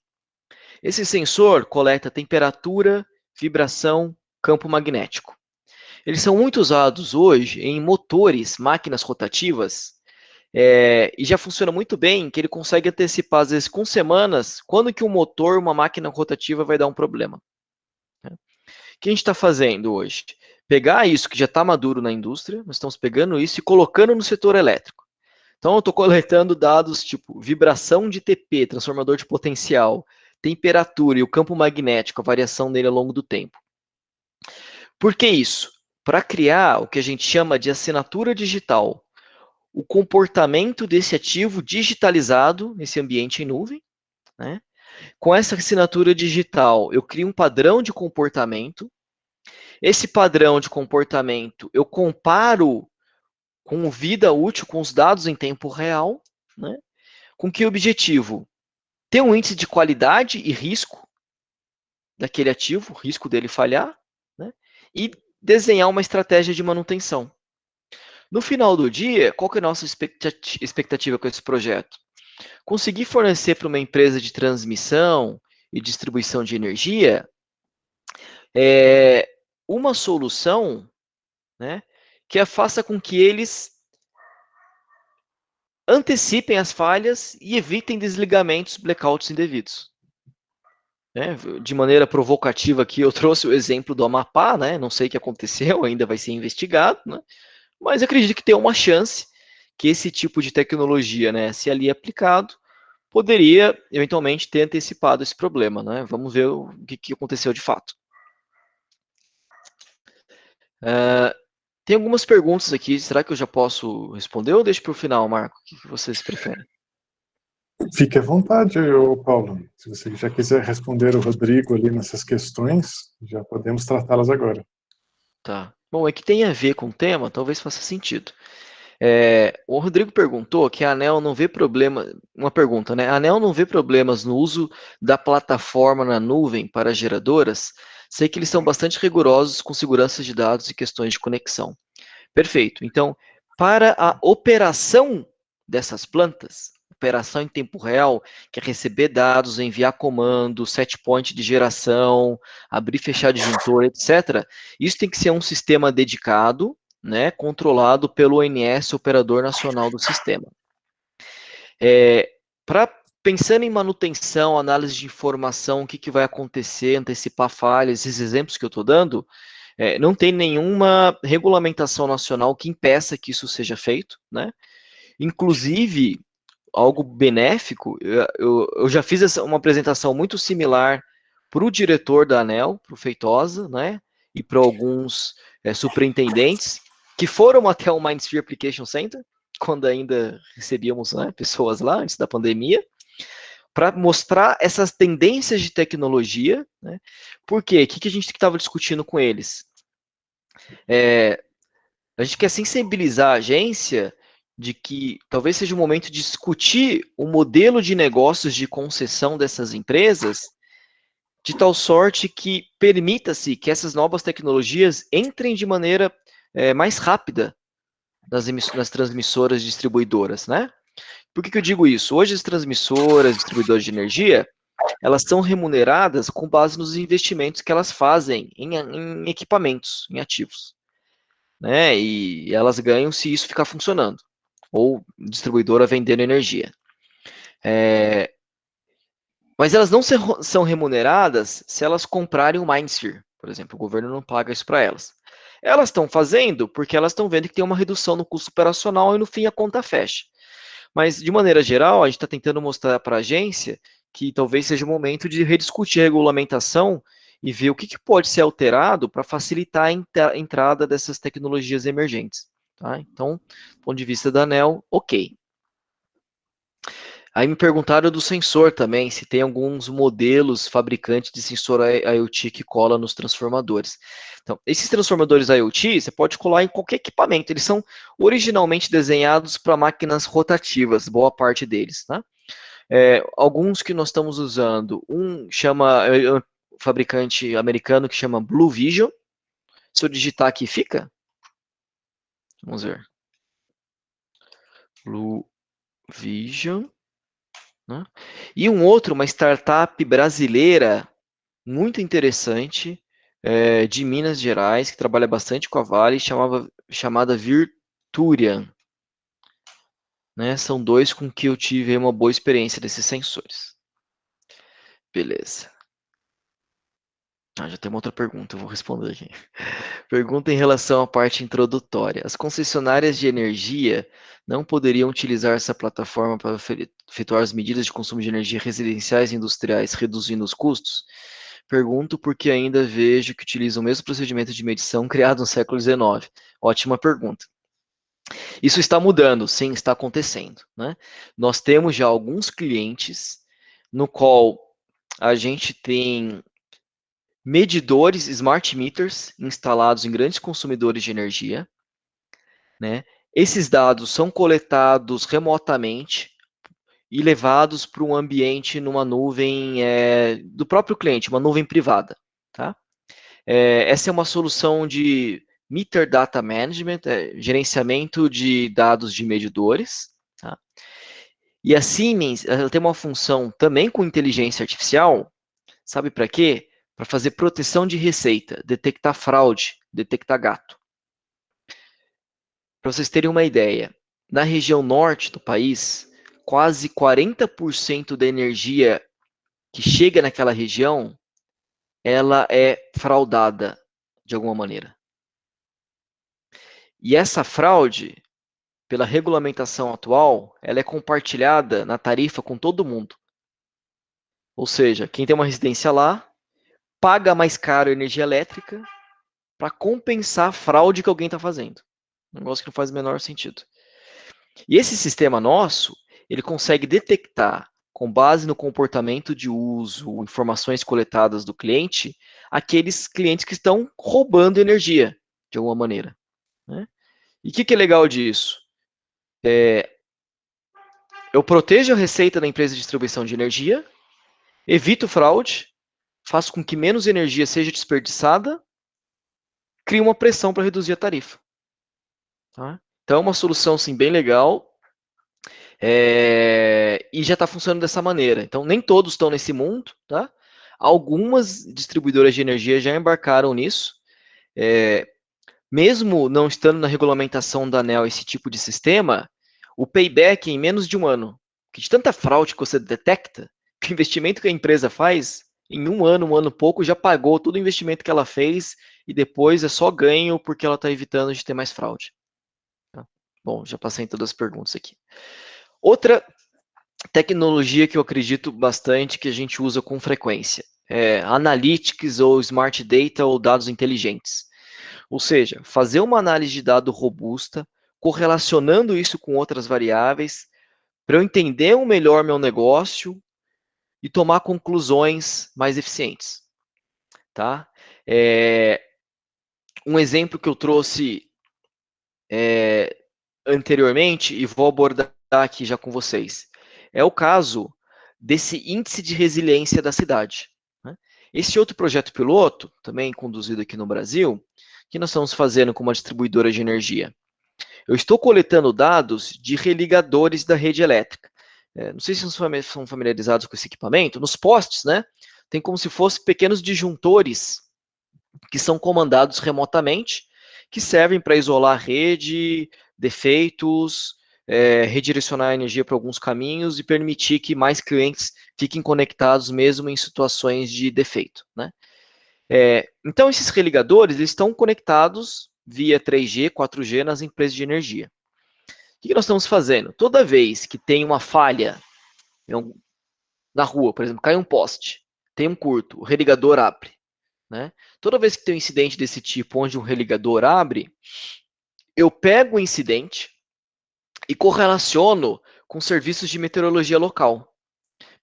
Esse sensor coleta temperatura, vibração, campo magnético. Eles são muito usados hoje em motores, máquinas rotativas, e já funciona muito bem, que ele consegue antecipar, às vezes, com semanas, quando que um motor, uma máquina rotativa vai dar um problema. O que a gente está fazendo hoje? Pegar isso que já está maduro na indústria, nós estamos pegando isso e colocando no setor elétrico. Então, eu estou coletando dados tipo vibração de TP, transformador de potencial, temperatura e o campo magnético, a variação dele ao longo do tempo. Por que isso? Para criar o que a gente chama de assinatura digital, o comportamento desse ativo digitalizado nesse ambiente em nuvem, né? Com essa assinatura digital, eu crio um padrão de comportamento. Esse padrão de comportamento eu comparo com vida útil, com os dados em tempo real, né? Com que objetivo? Ter um índice de qualidade e risco daquele ativo, o risco dele falhar, né? E desenhar uma estratégia de manutenção. No final do dia, qual que é a nossa expectativa com esse projeto? Conseguir fornecer para uma empresa de transmissão e distribuição de energia uma solução, né, que faça com que eles antecipem as falhas e evitem desligamentos, blackouts indevidos. De maneira provocativa aqui, eu trouxe o exemplo do Amapá, né? Não sei o que aconteceu, ainda vai ser investigado, né? Mas acredito que tem uma chance que esse tipo de tecnologia, né, se ali aplicado, poderia eventualmente ter antecipado esse problema, né? Vamos ver o que aconteceu de fato. Tem algumas perguntas aqui, será que eu já posso responder ou deixo para o final, Marco? O que vocês preferem? Fique à vontade, Paulo. Se você já quiser responder o Rodrigo ali nessas questões, já podemos tratá-las agora. Tá. Bom, é que tem a ver com o tema, talvez faça sentido. O Rodrigo perguntou que a ANEEL não vê problema, uma pergunta, né? A ANEEL não vê problemas no uso da plataforma na nuvem para geradoras? Sei que eles são bastante rigorosos com segurança de dados e questões de conexão. Perfeito. Então, para a operação dessas plantas, operação em tempo real, que é receber dados, enviar comando, set point de geração, abrir e fechar disjuntor, etc. Isso tem que ser um sistema dedicado, né, controlado pelo ONS, Operador Nacional do Sistema. Pensando em manutenção, análise de informação, o que vai acontecer, antecipar falhas, esses exemplos que eu estou dando, não tem nenhuma regulamentação nacional que impeça que isso seja feito, né? Inclusive, algo benéfico, eu já fiz uma apresentação muito similar para o diretor da ANEEL, para o Feitosa, né? E para alguns superintendentes, que foram até o MindSphere Application Center, quando ainda recebíamos, né, pessoas lá, antes da pandemia, para mostrar essas tendências de tecnologia, né? Por quê? O que a gente estava discutindo com eles? A gente quer sensibilizar a agência de que talvez seja o momento de discutir o modelo de negócios de concessão dessas empresas, de tal sorte que permita-se que essas novas tecnologias entrem de maneira mais rápida nas transmissoras distribuidoras, né? Por que eu digo isso? Hoje as transmissoras, distribuidoras de energia, elas são remuneradas com base nos investimentos que elas fazem em equipamentos, em ativos, né? E elas ganham se isso ficar funcionando, ou distribuidora vendendo energia. Mas elas não são remuneradas se elas comprarem o MindSphere, por exemplo, o governo não paga isso para elas. Elas estão fazendo porque elas estão vendo que tem uma redução no custo operacional e no fim a conta fecha. Mas, de maneira geral, a gente está tentando mostrar para a agência que talvez seja o momento de rediscutir a regulamentação e ver o que pode ser alterado para facilitar a entrada dessas tecnologias emergentes. Tá? Então, do ponto de vista da ANEEL, ok. Aí me perguntaram do sensor também, se tem alguns modelos fabricantes de sensor IoT que cola nos transformadores. Então, esses transformadores IoT, você pode colar em qualquer equipamento, eles são originalmente desenhados para máquinas rotativas, boa parte deles, tá? Alguns que nós estamos usando, um fabricante americano que chama Blue Vision. Se eu digitar aqui, fica? Vamos ver. Blue Vision. Né? E um outro, uma startup brasileira muito interessante, de Minas Gerais, que trabalha bastante com a Vale, chamada Virturian. Né? São dois com que eu tive uma boa experiência desses sensores. Beleza. Já tem uma outra pergunta, eu vou responder aqui. Pergunta em relação à parte introdutória. As concessionárias de energia não poderiam utilizar essa plataforma para efetuar as medidas de consumo de energia residenciais e industriais, reduzindo os custos? Pergunto porque ainda vejo que utilizam o mesmo procedimento de medição criado no século XIX. Ótima pergunta. Isso está mudando, sim, está acontecendo. Né? Nós temos já alguns clientes no qual a gente tem medidores, smart meters, instalados em grandes consumidores de energia. Né? Esses dados são coletados remotamente e levados para um ambiente numa nuvem do próprio cliente, uma nuvem privada. Tá? Essa é uma solução de Meter Data Management, gerenciamento de dados de medidores. Tá? E a Siemens ela tem uma função também com inteligência artificial, sabe para quê? Para fazer proteção de receita, detectar fraude, detectar gato. Para vocês terem uma ideia, na região norte do país, quase 40% da energia que chega naquela região, ela é fraudada de alguma maneira. E essa fraude, pela regulamentação atual, ela é compartilhada na tarifa com todo mundo. Ou seja, quem tem uma residência lá, paga mais caro a energia elétrica para compensar a fraude que alguém está fazendo. Um negócio que não faz o menor sentido. E esse sistema nosso, ele consegue detectar, com base no comportamento de uso, informações coletadas do cliente, aqueles clientes que estão roubando energia, de alguma maneira. Né? E o que é legal disso? Eu protejo a receita da empresa de distribuição de energia, evito fraude, faço com que menos energia seja desperdiçada, crio uma pressão para reduzir a tarifa. Tá? Então, é uma solução sim, bem legal. E já está funcionando dessa maneira. Então, nem todos estão nesse mundo, tá? Algumas distribuidoras de energia já embarcaram nisso. Mesmo não estando na regulamentação da ANEEL esse tipo de sistema, o payback em menos de um ano, que de tanta fraude que você detecta, que o investimento que a empresa faz, em um ano e pouco, já pagou todo o investimento que ela fez e depois é só ganho porque ela está evitando de ter mais fraude. Tá? Bom, já passei em todas as perguntas aqui. Outra tecnologia que eu acredito bastante que a gente usa com frequência é Analytics ou Smart Data ou dados inteligentes. Ou seja, fazer uma análise de dado robusta, correlacionando isso com outras variáveis, para eu entender melhor meu negócio e tomar conclusões mais eficientes. Tá? Um exemplo que eu trouxe anteriormente, e vou abordar aqui já com vocês, é o caso desse índice de resiliência da cidade. Né? Esse outro projeto piloto, também conduzido aqui no Brasil, que nós estamos fazendo com uma distribuidora de energia. Eu estou coletando dados de religadores da rede elétrica. Não sei se vocês são familiarizados com esse equipamento. Nos postes, né, tem como se fossem pequenos disjuntores que são comandados remotamente, que servem para isolar a rede, defeitos, redirecionar a energia para alguns caminhos e permitir que mais clientes fiquem conectados mesmo em situações de defeito. Né? Então, esses religadores eles estão conectados via 3G, 4G nas empresas de energia. O que nós estamos fazendo? Toda vez que tem uma falha na rua, por exemplo, cai um poste, tem um curto, o religador abre. Né? Toda vez que tem um incidente desse tipo, onde um religador abre, eu pego o incidente e correlaciono com serviços de meteorologia local,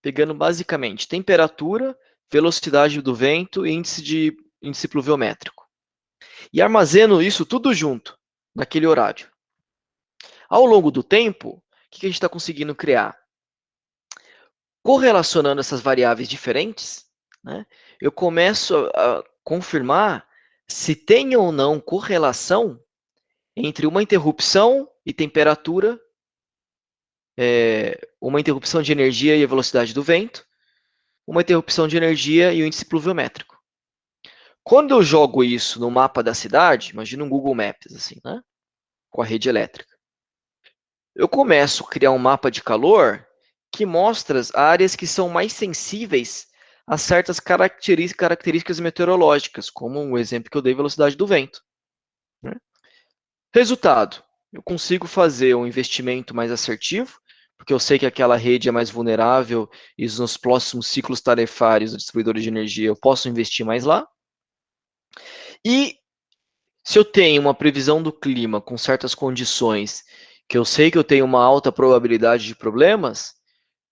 pegando basicamente temperatura, velocidade do vento e índice pluviométrico. E armazeno isso tudo junto, naquele horário. Ao longo do tempo, o que a gente está conseguindo criar? Correlacionando essas variáveis diferentes, né, eu começo a confirmar se tem ou não correlação entre uma interrupção e temperatura, uma interrupção de energia e a velocidade do vento, uma interrupção de energia e o índice pluviométrico. Quando eu jogo isso no mapa da cidade, imagina um Google Maps, assim, né, com a rede elétrica, eu começo a criar um mapa de calor que mostra as áreas que são mais sensíveis a certas características meteorológicas, como o exemplo que eu dei, velocidade do vento. Né? Resultado, eu consigo fazer um investimento mais assertivo, porque eu sei que aquela rede é mais vulnerável e nos próximos ciclos tarifários dos distribuidores de energia eu posso investir mais lá. E se eu tenho uma previsão do clima com certas condições que eu sei que eu tenho uma alta probabilidade de problemas,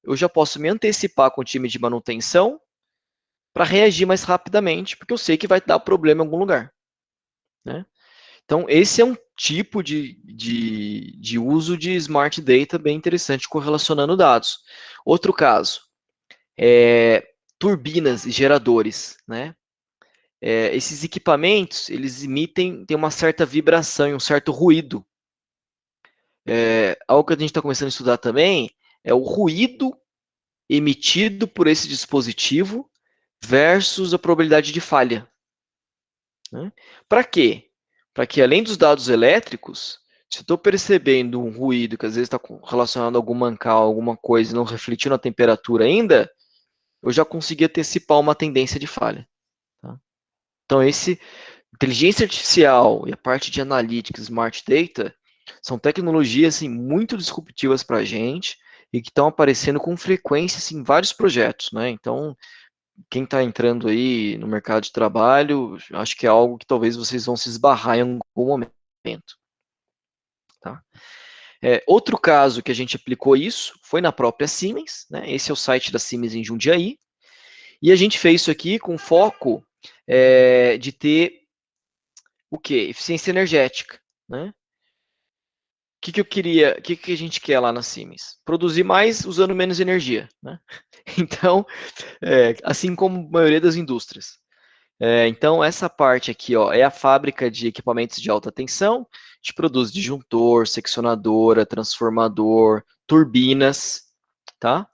eu já posso me antecipar com o time de manutenção para reagir mais rapidamente, porque eu sei que vai dar problema em algum lugar. Né? Então, esse é um tipo de uso de Smart Data bem interessante, correlacionando dados. Outro caso, turbinas e geradores. Né? Esses equipamentos, eles têm uma certa vibração e um certo ruído. Algo que a gente está começando a estudar também é o ruído emitido por esse dispositivo versus a probabilidade de falha. Né? Para quê? Para que, além dos dados elétricos, se eu estou percebendo um ruído que às vezes está relacionado a algum mancal, alguma coisa, e não refletindo a temperatura ainda, eu já consegui antecipar uma tendência de falha. Tá? Então, inteligência artificial e a parte de analytics, smart data, são tecnologias assim, muito disruptivas para a gente e que estão aparecendo com frequência assim, em vários projetos. Né? Então, quem está entrando aí no mercado de trabalho, acho que é algo que talvez vocês vão se esbarrar em algum momento. Tá? Outro caso que a gente aplicou isso foi na própria Siemens, né? Esse é o site da Siemens em Jundiaí, e a gente fez isso aqui com foco de ter o quê? Eficiência energética. Né? O que a gente quer lá na Siemens? Produzir mais usando menos energia. Né? Então, assim como a maioria das indústrias. Então, essa parte aqui ó, é a fábrica de equipamentos de alta tensão. gente produz disjuntor, seccionadora, transformador, turbinas, tá?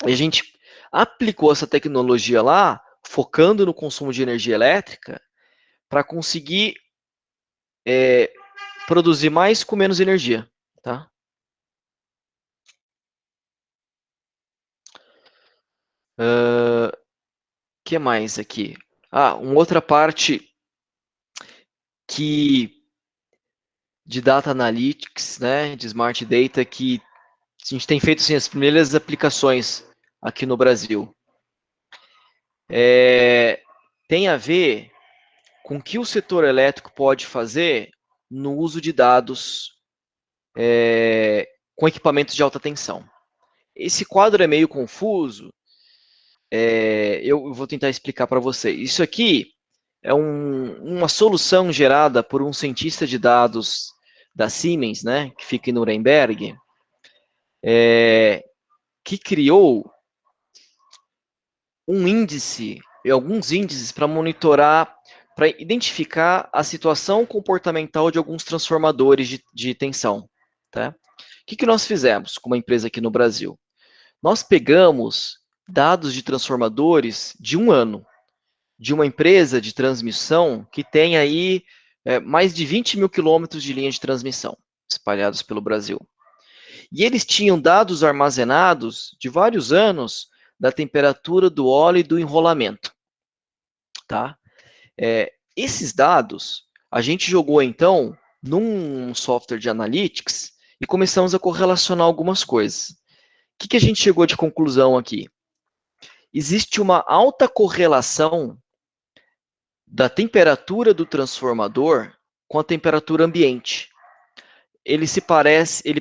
E a gente aplicou essa tecnologia lá, focando no consumo de energia elétrica, para conseguir produzir mais com menos energia, tá? Que mais aqui? Uma outra parte de data analytics, né, de smart data, que a gente tem feito assim, as primeiras aplicações aqui no Brasil. Tem a ver com o que o setor elétrico pode fazer no uso de dados com equipamentos de alta tensão. Esse quadro é meio confuso, eu vou tentar explicar para vocês. Isso aqui é uma solução gerada por um cientista de dados da Siemens, né, que fica em Nuremberg, que criou alguns índices para monitorar, para identificar a situação comportamental de alguns transformadores de tensão. Tá? O que nós fizemos com uma empresa aqui no Brasil? Nós pegamos dados de transformadores de um ano, de uma empresa de transmissão que tem aí mais de 20 mil quilômetros de linha de transmissão espalhados pelo Brasil. E eles tinham dados armazenados de vários anos da temperatura do óleo e do enrolamento. Tá? Esses dados, a gente jogou então num software de analytics e começamos a correlacionar algumas coisas. O que a gente chegou de conclusão aqui? Existe uma alta correlação da temperatura do transformador com a temperatura ambiente. Ele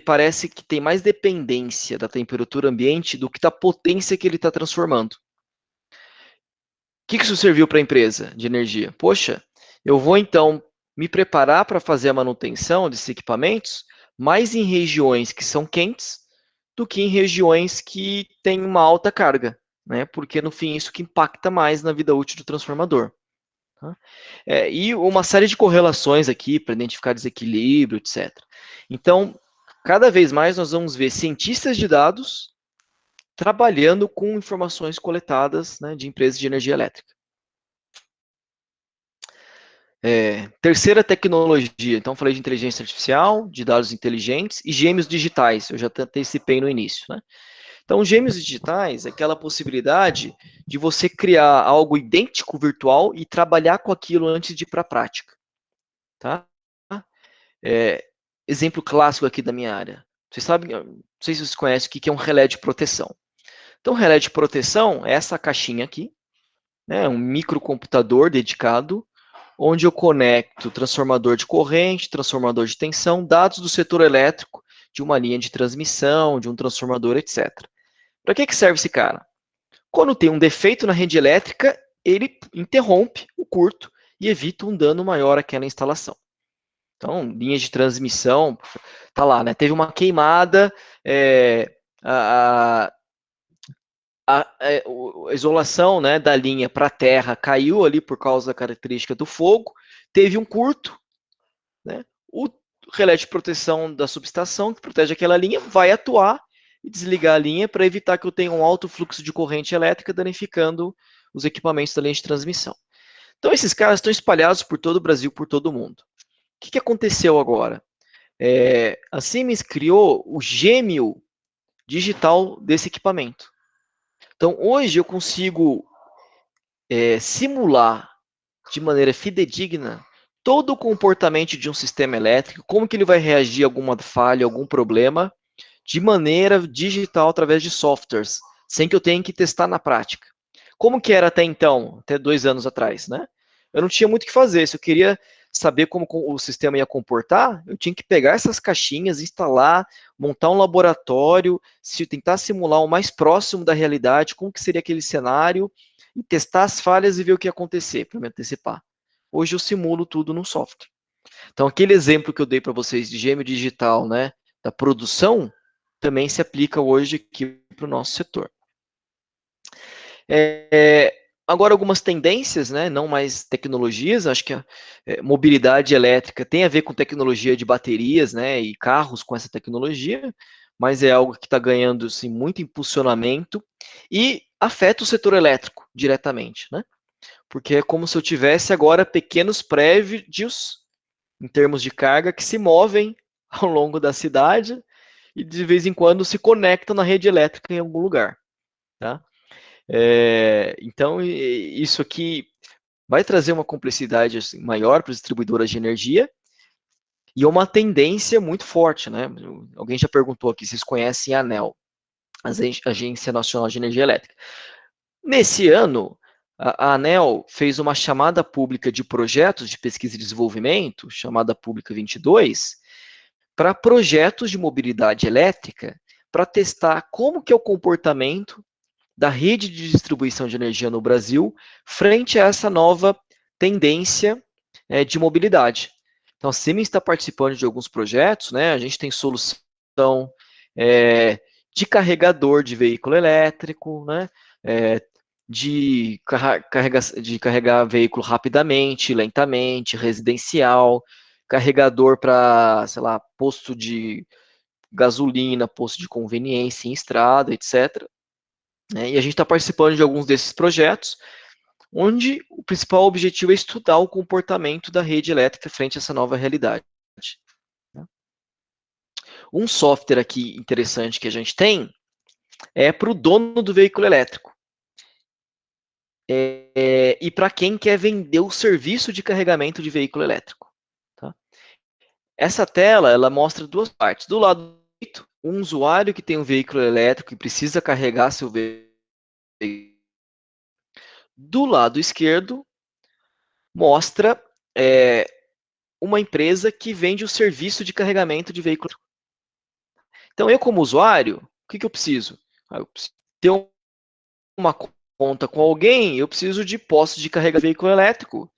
parece que tem mais dependência da temperatura ambiente do que da potência que ele está transformando. O que isso serviu para a empresa de energia? Poxa, eu vou então me preparar para fazer a manutenção desses equipamentos mais em regiões que são quentes do que em regiões que têm uma alta carga, né? Porque no fim isso que impacta mais na vida útil do transformador. Tá? E uma série de correlações aqui para identificar desequilíbrio, etc. Então, cada vez mais nós vamos ver cientistas de dados trabalhando com informações coletadas, né, de empresas de energia elétrica. Terceira tecnologia, então falei de inteligência artificial, de dados inteligentes e gêmeos digitais, eu já antecipei no início, né? Então, gêmeos digitais é aquela possibilidade de você criar algo idêntico virtual e trabalhar com aquilo antes de ir para a prática. Tá? Exemplo clássico aqui da minha área. Vocês sabem, não sei se vocês conhecem o que é um relé de proteção. Então, relé de proteção é essa caixinha aqui, né, um microcomputador dedicado, onde eu conecto transformador de corrente, transformador de tensão, dados do setor elétrico, de uma linha de transmissão, de um transformador, etc. Para que serve esse cara? Quando tem um defeito na rede elétrica, ele interrompe o curto e evita um dano maior àquela instalação. Então, linha de transmissão, tá lá, né? Teve uma queimada, a isolação, né, da linha para a terra caiu ali por causa da característica do fogo, teve um curto, né? O relé de proteção da subestação, que protege aquela linha, vai atuar e desligar a linha para evitar que eu tenha um alto fluxo de corrente elétrica danificando os equipamentos da linha de transmissão. Então, esses caras estão espalhados por todo o Brasil, por todo o mundo. O que aconteceu agora? A Siemens criou o gêmeo digital desse equipamento. Então, hoje eu consigo simular de maneira fidedigna todo o comportamento de um sistema elétrico, como que ele vai reagir a alguma falha, algum problema, de maneira digital através de softwares, sem que eu tenha que testar na prática. Como que era até então, até 2 anos atrás, né? Eu não tinha muito o que fazer. Se eu queria saber como o sistema ia comportar, eu tinha que pegar essas caixinhas, instalar, montar um laboratório, tentar simular o mais próximo da realidade, como que seria aquele cenário, e testar as falhas e ver o que ia acontecer, para me antecipar. Hoje eu simulo tudo no software. Então, aquele exemplo que eu dei para vocês de gêmeo digital, né, da produção, também se aplica hoje aqui para o nosso setor. agora algumas tendências, né, não mais tecnologias, acho que a mobilidade elétrica tem a ver com tecnologia de baterias, né, e carros com essa tecnologia, mas é algo que está ganhando assim, muito impulsionamento e afeta o setor elétrico diretamente, né, porque é como se eu tivesse agora pequenos prédios em termos de carga que se movem ao longo da cidade e de vez em quando se conectam na rede elétrica em algum lugar, tá? Então, isso aqui vai trazer uma complexidade assim, maior para as distribuidoras de energia e uma tendência muito forte, né? Alguém já perguntou aqui, vocês conhecem a ANEEL, a Agência Nacional de Energia Elétrica. Nesse ano, a ANEEL fez uma chamada pública de projetos de pesquisa e desenvolvimento, chamada Pública 22, para projetos de mobilidade elétrica, para testar como que é o comportamento da rede de distribuição de energia no Brasil frente a essa nova tendência de mobilidade. Então, a Siemens está participando de alguns projetos, né? A gente tem solução de carregador de veículo elétrico, né? De carregar veículo rapidamente, lentamente, residencial, carregador para, sei lá, posto de gasolina, posto de conveniência em estrada, etc. E a gente está participando de alguns desses projetos, onde o principal objetivo é estudar o comportamento da rede elétrica frente a essa nova realidade. Um software aqui interessante que a gente tem é para o dono do veículo elétrico. E para quem quer vender o serviço de carregamento de veículo elétrico. Tá? Essa tela, ela mostra duas partes. Do lado direito, um usuário que tem um veículo elétrico e precisa carregar seu veículo. Do lado esquerdo, mostra uma empresa que vende o serviço de carregamento de veículo. Então, eu como usuário, o que eu preciso? Eu preciso ter uma conta com alguém, eu preciso de posto de carregar veículo elétrico.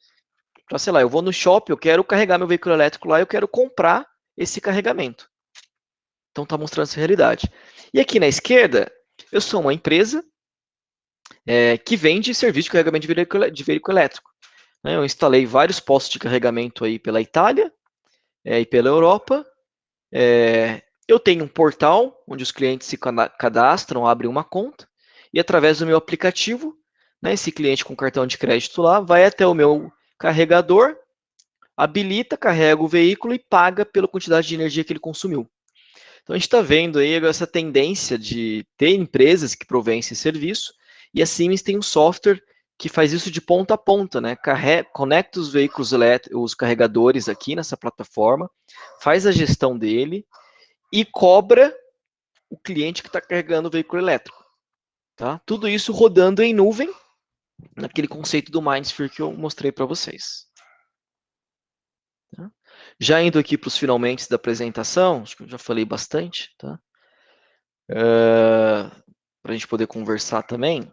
Então, sei lá, eu vou no shopping, eu quero carregar meu veículo elétrico lá, eu quero comprar esse carregamento. Então, está mostrando essa realidade. E aqui na esquerda, eu sou uma empresa que vende serviço de carregamento de veículo elétrico. Eu instalei vários postos de carregamento aí pela Itália e pela Europa. Eu tenho um portal onde os clientes se cadastram, abrem uma conta, e através do meu aplicativo, esse cliente com cartão de crédito lá vai até o meu carregador, habilita, carrega o veículo e paga pela quantidade de energia que ele consumiu. Então a gente está vendo aí essa tendência de ter empresas que provêm esse serviço, e a Siemens tem um software que faz isso de ponta a ponta, né? Conecta os veículos elétricos, os carregadores aqui nessa plataforma, faz a gestão dele e cobra o cliente que está carregando o veículo elétrico. Tá? Tudo isso rodando em nuvem, naquele conceito do MindSphere que eu mostrei para vocês. Tá? Já indo aqui para os finalmente da apresentação, acho que eu já falei bastante, tá? Para a gente poder conversar também.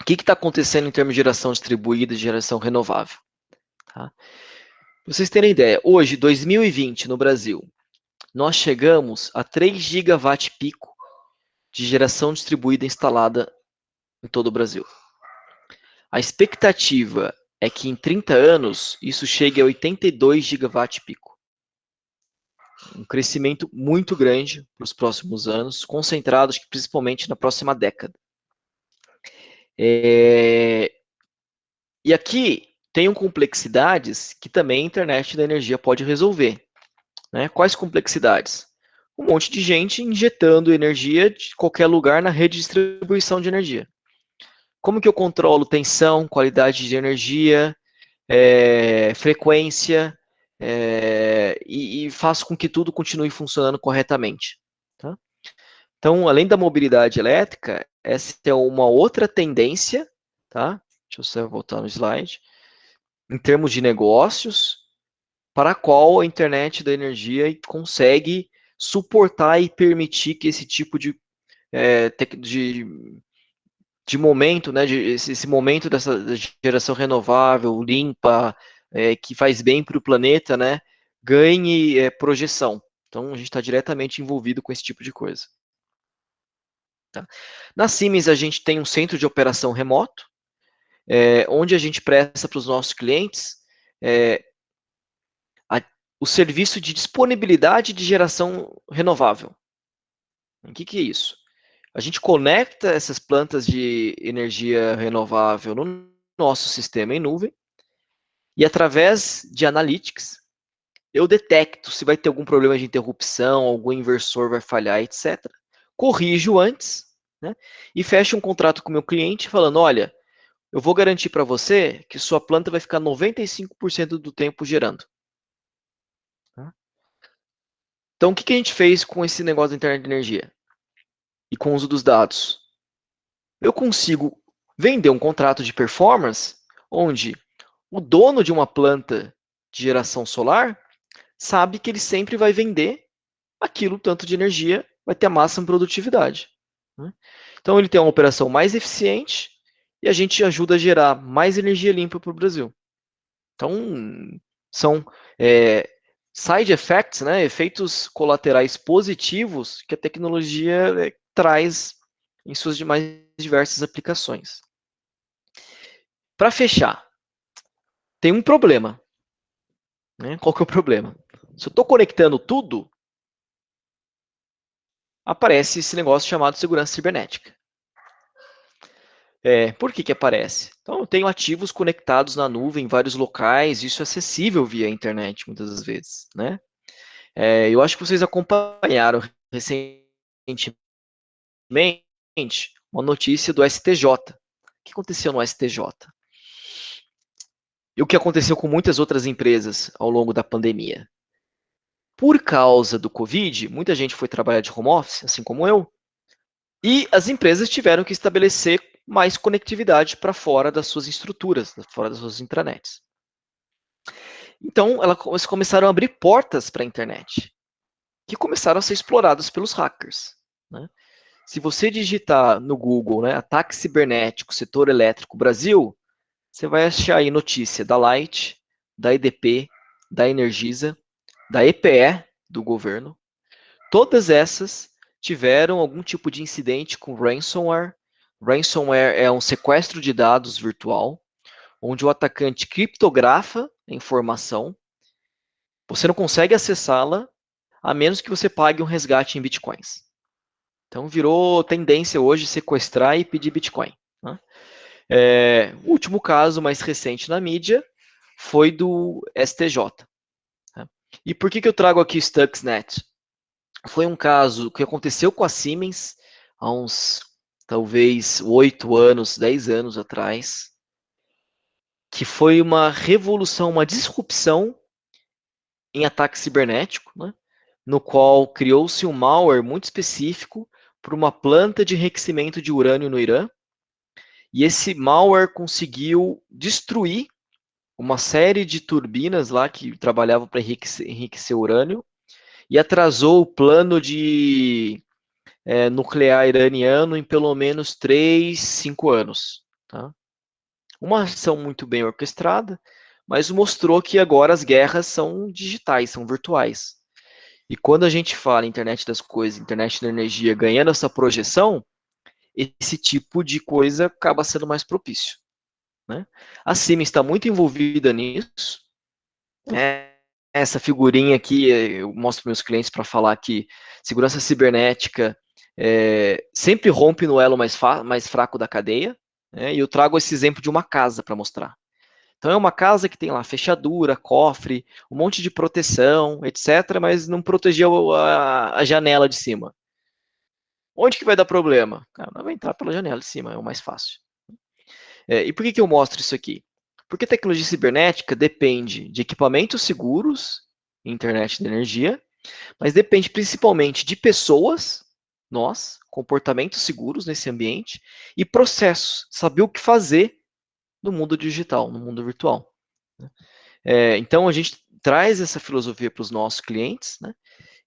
O que está acontecendo em termos de geração distribuída e geração renovável? Tá? Para vocês terem ideia, hoje, 2020, no Brasil, nós chegamos a 3 gigawatt pico de geração distribuída instalada em todo o Brasil. A expectativa é que em 30 anos isso chegue a 82 gigawatt pico. Um crescimento muito grande para os próximos anos, concentrado principalmente na próxima década. E aqui tem complexidades que também a internet da energia pode resolver. Né? Quais complexidades? Um monte de gente injetando energia de qualquer lugar na rede de distribuição de energia. Como que eu controlo tensão, qualidade de energia, frequência, e faço com que tudo continue funcionando corretamente? Tá? Então, além da mobilidade elétrica, essa é uma outra tendência, tá? Deixa eu só voltar no slide. Em termos de negócios, para a qual a internet da energia consegue suportar e permitir que esse tipo de momento, né, esse momento dessa geração renovável, limpa, que faz bem para o planeta, né, ganhe projeção. Então, a gente está diretamente envolvido com esse tipo de coisa. Tá? Na Siemens, a gente tem um centro de operação remoto, onde a gente presta para os nossos clientes o serviço de disponibilidade de geração renovável. O que é isso? A gente conecta essas plantas de energia renovável no nosso sistema em nuvem e, através de analytics, eu detecto se vai ter algum problema de interrupção, algum inversor vai falhar, etc. Corrijo antes, né, e fecho um contrato com o meu cliente falando, olha, eu vou garantir para você que sua planta vai ficar 95% do tempo gerando. Então, o que a gente fez com esse negócio da internet de energia? E com o uso dos dados? Eu consigo vender um contrato de performance onde o dono de uma planta de geração solar sabe que ele sempre vai vender aquilo tanto de energia, vai ter a máxima produtividade. Então, ele tem uma operação mais eficiente e a gente ajuda a gerar mais energia limpa para o Brasil. Então, são side effects, né, efeitos colaterais positivos que a tecnologia traz em suas mais diversas aplicações. Para fechar, tem um problema. Né? Qual que é o problema? Se eu estou conectando tudo, aparece esse negócio chamado segurança cibernética. Por que aparece? Então, eu tenho ativos conectados na nuvem em vários locais, isso é acessível via internet, muitas das vezes. Né? Eu acho que vocês acompanharam recentemente uma notícia do STJ. O que aconteceu no STJ? E o que aconteceu com muitas outras empresas ao longo da pandemia? Por causa do Covid, muita gente foi trabalhar de home office, assim como eu, e as empresas tiveram que estabelecer mais conectividade para fora das suas estruturas, fora das suas intranets. Então, elas começaram a abrir portas para a internet, que começaram a ser exploradas pelos hackers. Né? Se você digitar no Google, né, ataque cibernético, setor elétrico Brasil, você vai achar aí notícia da Light, da EDP, da Energisa, da EPE, do governo. Todas essas tiveram algum tipo de incidente com ransomware. Ransomware é um sequestro de dados virtual, onde o atacante criptografa a informação. Você não consegue acessá-la, a menos que você pague um resgate em bitcoins. Então, virou tendência hoje sequestrar e pedir bitcoin. Né? O último caso mais recente na mídia foi do STJ. Tá? E por que eu trago aqui Stuxnet? Foi um caso que aconteceu com a Siemens há uns, talvez, 8 anos, 10 anos atrás, que foi uma revolução, uma disrupção em ataque cibernético, né? No qual criou-se um malware muito específico para uma planta de enriquecimento de urânio no Irã, e esse malware conseguiu destruir uma série de turbinas lá que trabalhavam para enriquecer urânio, e atrasou o plano de nuclear iraniano em pelo menos 3, 5 anos. Tá? Uma ação muito bem orquestrada, mas mostrou que agora as guerras são digitais, são virtuais. E quando a gente fala internet das coisas, internet da energia ganhando essa projeção, esse tipo de coisa acaba sendo mais propício. Né? A Siemens está muito envolvida nisso. Essa figurinha aqui, eu mostro para meus clientes para falar que segurança cibernética sempre rompe no elo mais fraco da cadeia, né? E eu trago esse exemplo de uma casa para mostrar. Então é uma casa que tem lá fechadura, cofre, um monte de proteção, etc., mas não protegeu a janela de cima. Onde que vai dar problema? Cara, não vai entrar pela janela de cima, é o mais fácil. E por que eu mostro isso aqui? Porque a tecnologia cibernética depende de equipamentos seguros, internet de energia, mas depende principalmente de pessoas, nós, comportamentos seguros nesse ambiente, e processos, saber o que fazer no mundo digital, no mundo virtual. Então, a gente traz essa filosofia para os nossos clientes, né?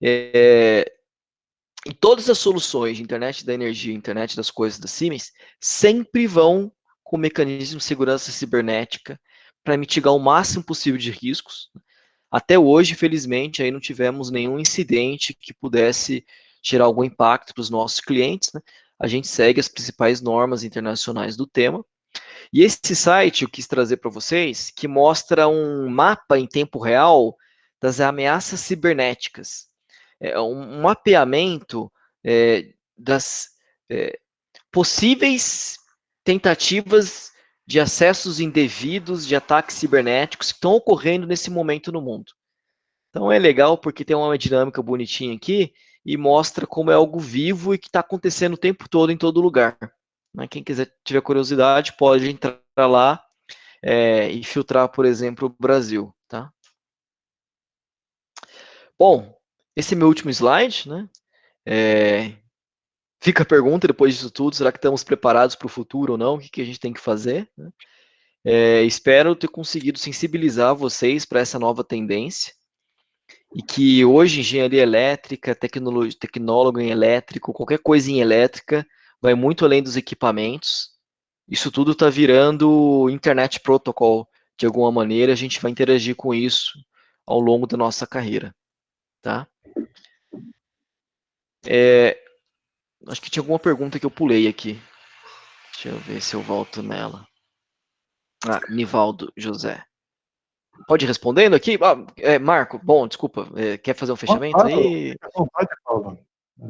E todas as soluções de internet da energia, internet das coisas da Siemens, sempre vão com mecanismo de segurança cibernética para mitigar o máximo possível de riscos. Até hoje, felizmente, aí não tivemos nenhum incidente que pudesse gerar algum impacto para os nossos clientes. Né? A gente segue as principais normas internacionais do tema. E esse site eu quis trazer para vocês, que mostra um mapa em tempo real das ameaças cibernéticas. É um mapeamento das possíveis tentativas de acessos indevidos, de ataques cibernéticos que estão ocorrendo nesse momento no mundo. Então é legal porque tem uma dinâmica bonitinha aqui e mostra como é algo vivo e que está acontecendo o tempo todo em todo lugar. Quem quiser, tiver curiosidade, pode entrar lá e filtrar, por exemplo, o Brasil. Tá? Bom, esse é meu último slide. Né? Fica a pergunta depois disso tudo, será que estamos preparados para o futuro ou não? O que a gente tem que fazer? Né? Espero ter conseguido sensibilizar vocês para essa nova tendência e que hoje engenharia elétrica, tecnólogo em elétrico, qualquer coisa em elétrica, vai muito além dos equipamentos. Isso tudo está virando Internet Protocol, de alguma maneira, a gente vai interagir com isso ao longo da nossa carreira. Tá? Acho que tinha alguma pergunta que eu pulei aqui. Deixa eu ver se eu volto nela. Nivaldo José. Pode ir respondendo aqui? Marco, bom, desculpa, quer fazer um fechamento aí? Fica à vontade, Paulo.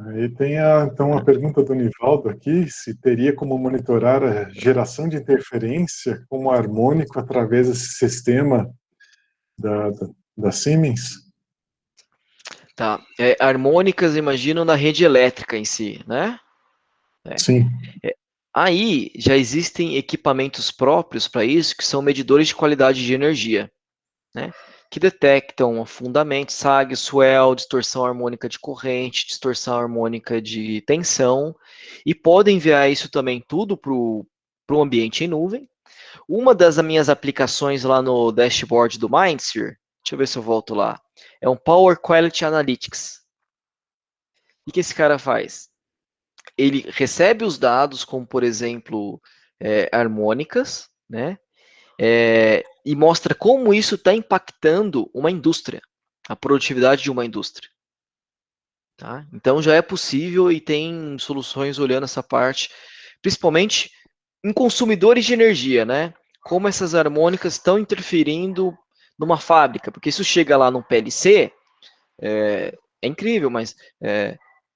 Aí tem então a pergunta do Nivaldo aqui, se teria como monitorar a geração de interferência como harmônico através desse sistema da Siemens? Tá, harmônicas, imagino, na rede elétrica em si, né? Sim. Aí já existem equipamentos próprios para isso, que são medidores de qualidade de energia, né? Que detectam afundamento, sag, swell, distorção harmônica de corrente, distorção harmônica de tensão, e podem enviar isso também tudo para o ambiente em nuvem. Uma das minhas aplicações lá no dashboard do Mindsphere, deixa eu ver se eu volto lá, é um Power Quality Analytics. O que esse cara faz? Ele recebe os dados, como por exemplo, harmônicas, né? E mostra como isso está impactando uma indústria, a produtividade de uma indústria. Tá? Então já é possível e tem soluções olhando essa parte, principalmente em consumidores de energia, né? Como essas harmônicas estão interferindo numa fábrica, porque isso chega lá no PLC, é incrível, mas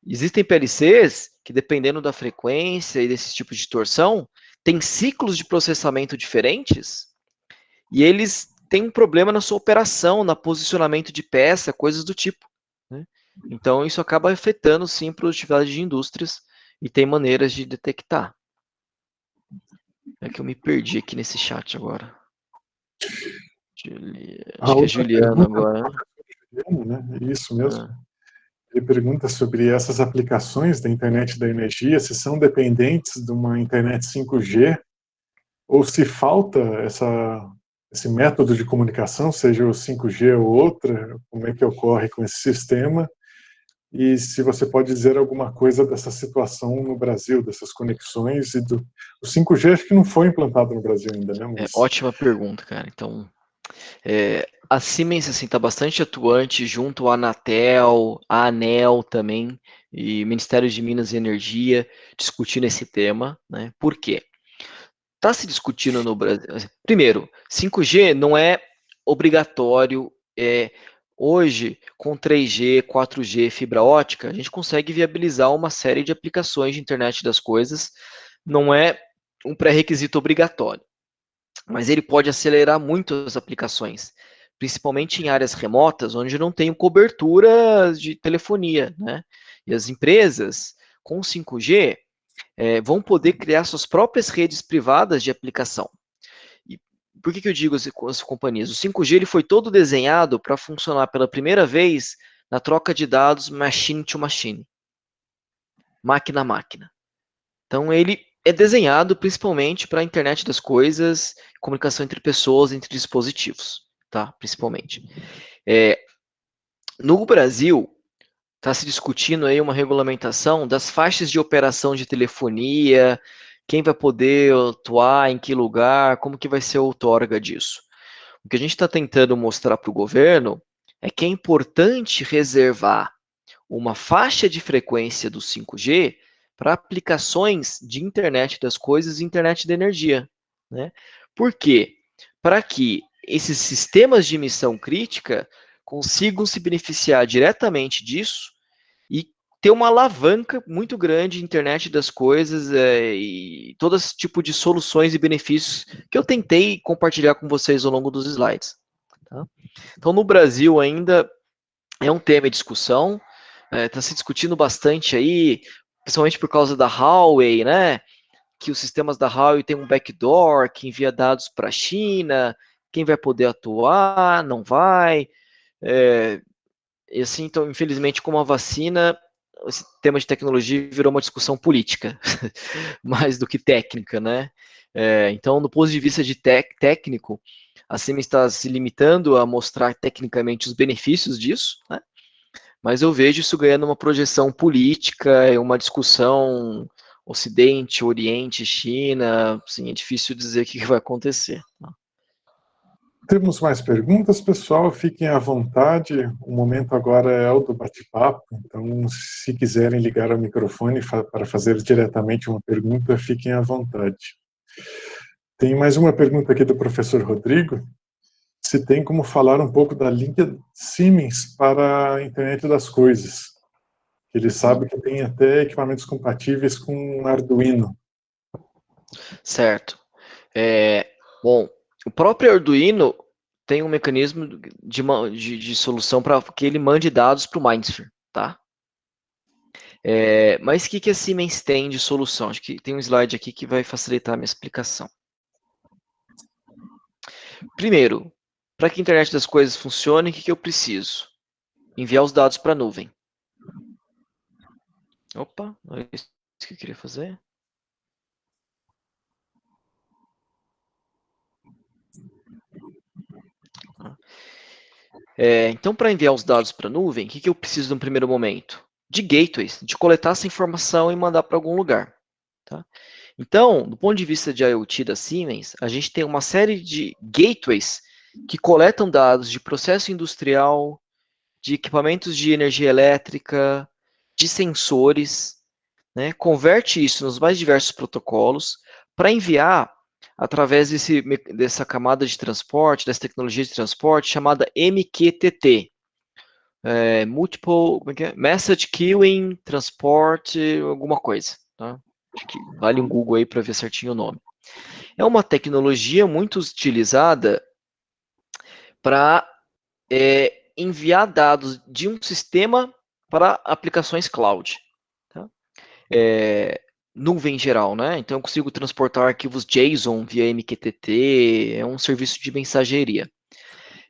existem PLCs que, dependendo da frequência e desse tipo de torção, tem ciclos de processamento diferentes e eles têm um problema na sua operação, no posicionamento de peça, coisas do tipo. Né? Então, isso acaba afetando, sim, a produtividade de indústrias e tem maneiras de detectar. É que eu me perdi aqui nesse chat agora. Acho que é Juliano agora. Juliano, né? Isso mesmo. Ele pergunta sobre essas aplicações da internet da energia, se são dependentes de uma internet 5G, ou se falta esse método de comunicação, seja o 5G ou outra, como é que ocorre com esse sistema, e se você pode dizer alguma coisa dessa situação no Brasil, dessas conexões, o 5G acho que não foi implantado no Brasil ainda, né? Mas... ótima pergunta, cara. Então, a Siemens está bastante atuante junto à Anatel, à ANEEL também, e Ministério de Minas e Energia, discutindo esse tema. Né? Por quê? Está se discutindo no Brasil. Primeiro, 5G não é obrigatório. Hoje, com 3G, 4G, fibra ótica, a gente consegue viabilizar uma série de aplicações de internet das coisas. Não é um pré-requisito obrigatório, mas ele pode acelerar muito as aplicações, principalmente em áreas remotas, onde não tem cobertura de telefonia, né? E as empresas com 5G vão poder criar suas próprias redes privadas de aplicação. E por que eu digo as companhias? O 5G ele foi todo desenhado para funcionar pela primeira vez na troca de dados machine to machine, máquina a máquina. Então ele é desenhado principalmente para a internet das coisas, comunicação entre pessoas, entre dispositivos, tá? Principalmente. No Brasil, está se discutindo aí uma regulamentação das faixas de operação de telefonia, quem vai poder atuar, em que lugar, como que vai ser a outorga disso. O que a gente está tentando mostrar para o governo é que é importante reservar uma faixa de frequência do 5G para aplicações de internet das coisas e internet da energia. né? Por quê? Para que esses sistemas de missão crítica consigam se beneficiar diretamente disso e ter uma alavanca muito grande de internet das coisas e todo esse tipo de soluções e benefícios que eu tentei compartilhar com vocês ao longo dos slides. Tá? Então, no Brasil ainda é um tema de discussão, está se discutindo bastante aí, principalmente por causa da Huawei, né? Que os sistemas da Huawei têm um backdoor que envia dados para a China, quem vai poder atuar, não vai. E assim, então, infelizmente, como a vacina, esse tema de tecnologia virou uma discussão política, mais do que técnica, né? Então, do ponto de vista de técnico, a Siemens está se limitando a mostrar tecnicamente os benefícios disso, né? Mas eu vejo isso ganhando uma projeção política, uma discussão Ocidente, Oriente, China, assim, é difícil dizer o que vai acontecer. Temos mais perguntas, pessoal? Fiquem à vontade. O momento agora é o do bate-papo, então, se quiserem ligar o microfone para fazer diretamente uma pergunta, fiquem à vontade. Tem mais uma pergunta aqui do professor Rodrigo. Se tem como falar um pouco da linha Siemens para a internet das coisas. Ele sabe que tem até equipamentos compatíveis com Arduino. Certo. Bom, o próprio Arduino tem um mecanismo de solução para que ele mande dados para o MindSphere, tá? Mas o que a Siemens tem de solução? Acho que tem um slide aqui que vai facilitar a minha explicação. Primeiro, para que a internet das coisas funcione, o que eu preciso? Enviar os dados para a nuvem. Opa, não é isso que eu queria fazer. Então, para enviar os dados para a nuvem, o que eu preciso no primeiro momento? De gateways, de coletar essa informação e mandar para algum lugar. Tá? Então, do ponto de vista de IoT da Siemens, a gente tem uma série de gateways que coletam dados de processo industrial, de equipamentos de energia elétrica, de sensores, né? Converte isso nos mais diversos protocolos para enviar através dessa camada de transporte, dessa tecnologia de transporte chamada MQTT. Multiple Message Queuing Transport, alguma coisa. Tá? Acho que vale um Google aí para ver certinho o nome. É uma tecnologia muito utilizada para enviar dados de um sistema para aplicações cloud. Tá? Nuvem em geral, né? Então eu consigo transportar arquivos JSON via MQTT, é um serviço de mensageria.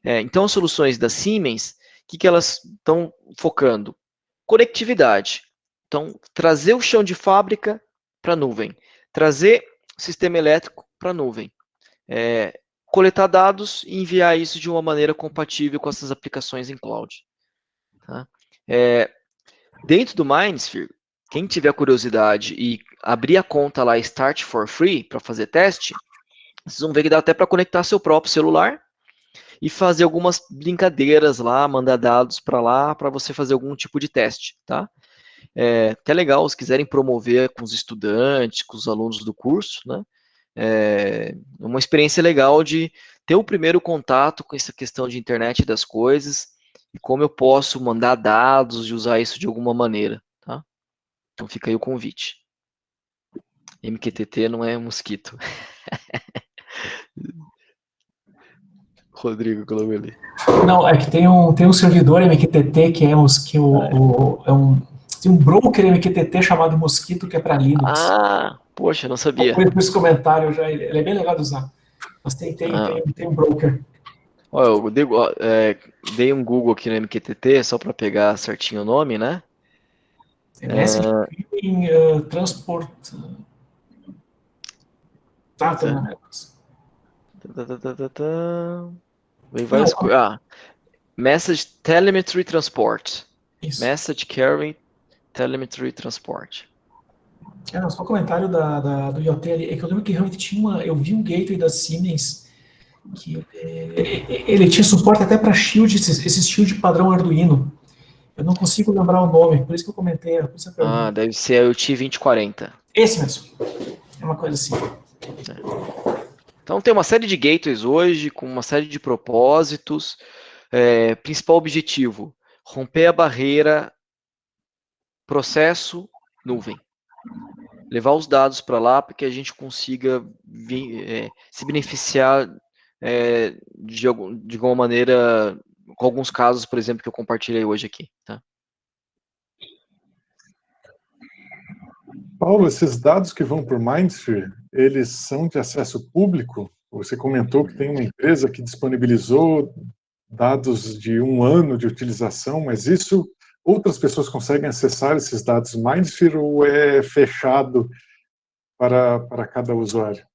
Então as soluções da Siemens, o que elas estão focando? Conectividade. Então, trazer o chão de fábrica para a nuvem, trazer o sistema elétrico para a nuvem, coletar dados e enviar isso de uma maneira compatível com essas aplicações em cloud. Tá? Dentro do MindSphere, quem tiver curiosidade e abrir a conta lá Start for Free para fazer teste, vocês vão ver que dá até para conectar seu próprio celular e fazer algumas brincadeiras lá, mandar dados para lá para você fazer algum tipo de teste, tá? Até legal, se quiserem promover com os estudantes, com os alunos do curso, né? Uma experiência legal de ter o primeiro contato com essa questão de internet das coisas e como eu posso mandar dados e usar isso de alguma maneira, tá? Então fica aí o convite. MQTT não é mosquito. Rodrigo colocou ali. Não, é que tem um servidor MQTT que tem um broker MQTT chamado Mosquito que é para Linux. Ah, poxa, não sabia. Por esse comentário já, ele é bem legal de usar. Mas tem um broker. Eu dei um Google aqui no MQTT só para pegar certinho o nome, né? Message Queuing, Transport. Vem várias coisas. Message Telemetry Transport. Isso. Message Carrying Telemetry Transport. Só o comentário do IoT ali, é que eu lembro que realmente eu vi um gateway da Siemens que ele tinha suporte até para Shield, esse Shield padrão Arduino. Eu não consigo lembrar o nome, por isso que eu comentei. Deve ser o IoT 2040. Esse mesmo. É uma coisa assim. Então tem uma série de gateways hoje, com uma série de propósitos. Principal objetivo, romper a barreira processo nuvem. Levar os dados para lá para que a gente consiga se beneficiar de alguma maneira, com alguns casos, por exemplo, que eu compartilhei hoje aqui. Tá? Paulo, esses dados que vão para o Mindsphere, eles são de acesso público? Você comentou que tem uma empresa que disponibilizou dados de 1 ano de utilização, mas isso, outras pessoas conseguem acessar esses dados Mindsphere ou é fechado para cada usuário?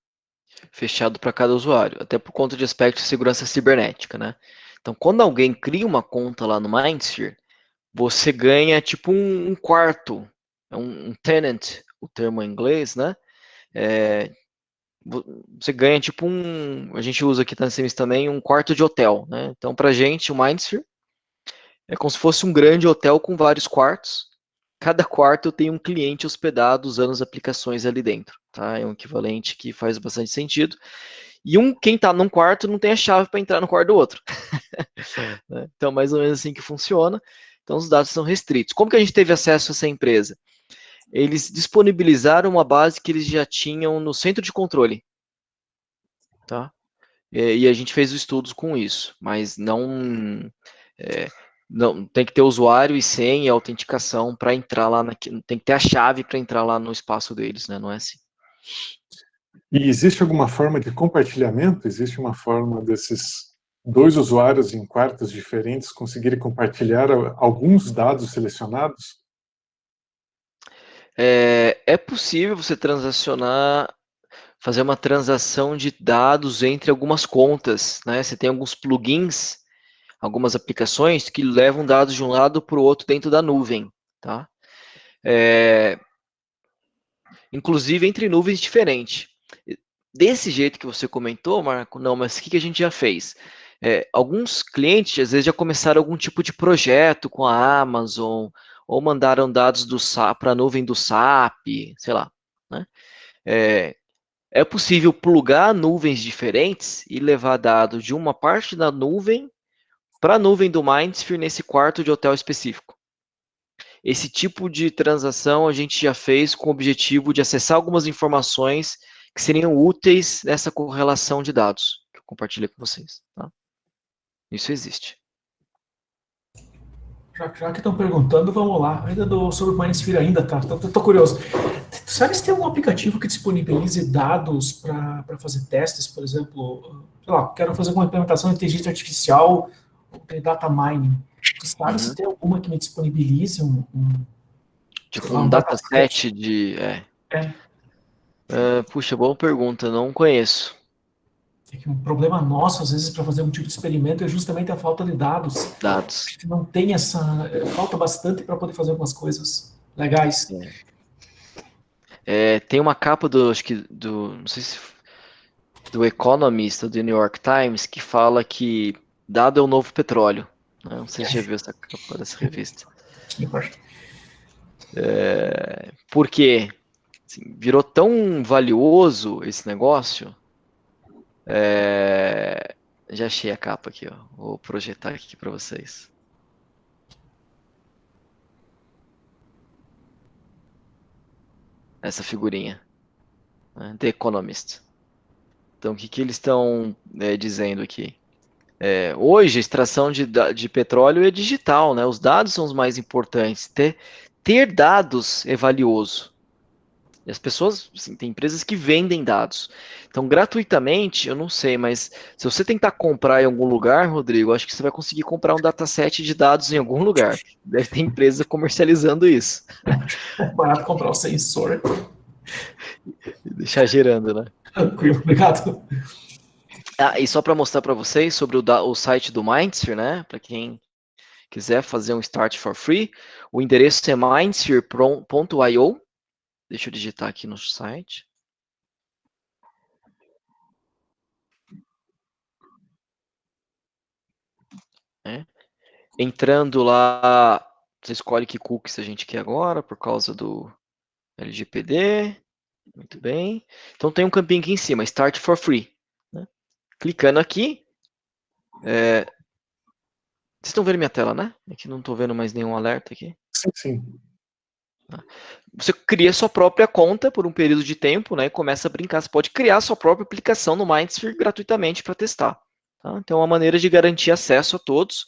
Fechado para cada usuário, até por conta de aspectos de segurança cibernética, né? Então, quando alguém cria uma conta lá no Mindsphere, você ganha tipo um quarto, um tenant, o termo em inglês, né? Você ganha tipo a gente usa aqui na CMS também, um quarto de hotel, né? Então, pra gente, o Mindsphere é como se fosse um grande hotel com vários quartos. Cada quarto tem um cliente hospedado usando as aplicações ali dentro, tá? É um equivalente que faz bastante sentido. E quem está num quarto não tem a chave para entrar no quarto do outro. Então, mais ou menos assim que funciona. Então, os dados são restritos. Como que a gente teve acesso a essa empresa? Eles disponibilizaram uma base que eles já tinham no centro de controle. Tá? E a gente fez os estudos com isso, mas não tem que ter usuário e senha e autenticação para entrar lá, tem que ter a chave para entrar lá no espaço deles, né? Não é assim. E existe alguma forma de compartilhamento? Existe uma forma desses 2 usuários em quartos diferentes conseguirem compartilhar alguns dados selecionados? É possível você transacionar, fazer uma transação de dados entre algumas contas, né? Você tem alguns plugins, algumas aplicações que levam dados de um lado para o outro dentro da nuvem, tá? Inclusive entre nuvens diferentes. Desse jeito que você comentou, Marco, não, mas o que a gente já fez? Alguns clientes, às vezes, já começaram algum tipo de projeto com a Amazon, ou mandaram dados do SAP para a nuvem do SAP, sei lá. Né? É possível plugar nuvens diferentes e levar dados de uma parte da nuvem para a nuvem do Mindsphere nesse quarto de hotel específico. Esse tipo de transação a gente já fez com o objetivo de acessar algumas informações que seriam úteis nessa correlação de dados que eu compartilhei com vocês. Tá? Isso existe. Já que estão perguntando, vamos lá. Ainda sobre o Mindsphere ainda, tá? Tô curioso. Sabe se tem algum aplicativo que disponibilize dados para fazer testes, por exemplo? Sei lá, quero fazer uma implementação de inteligência artificial, de data mining. Você sabe se tem alguma que me disponibilize tipo um dataset de... puxa, boa pergunta, não conheço. É que um problema nosso, às vezes, para fazer um tipo de experimento é justamente a falta de dados. Dados. A gente não tem essa... Falta bastante para poder fazer algumas coisas legais. Tem uma capa acho que não sei se do Economist, do New York Times, que fala que dado é o novo petróleo. Não sei se você já viu essa capa dessa revista. Por quê? Assim, virou tão valioso esse negócio. Já achei a capa aqui, ó. Vou projetar aqui para vocês. Essa figurinha, né? The Economist. Então, o que eles estão dizendo aqui? Hoje, a extração de petróleo é digital, né? Os dados são os mais importantes. Ter dados é valioso. E as pessoas, assim, tem empresas que vendem dados. Então, gratuitamente, eu não sei, mas se você tentar comprar em algum lugar, Rodrigo, acho que você vai conseguir comprar um dataset de dados em algum lugar. Deve ter empresa comercializando isso. É barato comprar o sensor. E deixar gerando, né? Tranquilo, obrigado. E só para mostrar para vocês sobre o site do Mindsphere, né? Para quem quiser fazer um start for free, o endereço é mindsphere.io. Deixa eu digitar aqui no site. Entrando lá, você escolhe que cookies a gente quer agora, por causa do LGPD. Muito bem. Então tem um campinho aqui em cima, Start for Free. Clicando aqui, vocês estão vendo minha tela, né? Aqui não estou vendo mais nenhum alerta aqui. Sim, sim. Você cria sua própria conta por um período de tempo, né? E começa a brincar. Você pode criar sua própria aplicação no Mindsphere gratuitamente para testar. Tá? Então, é uma maneira de garantir acesso a todos.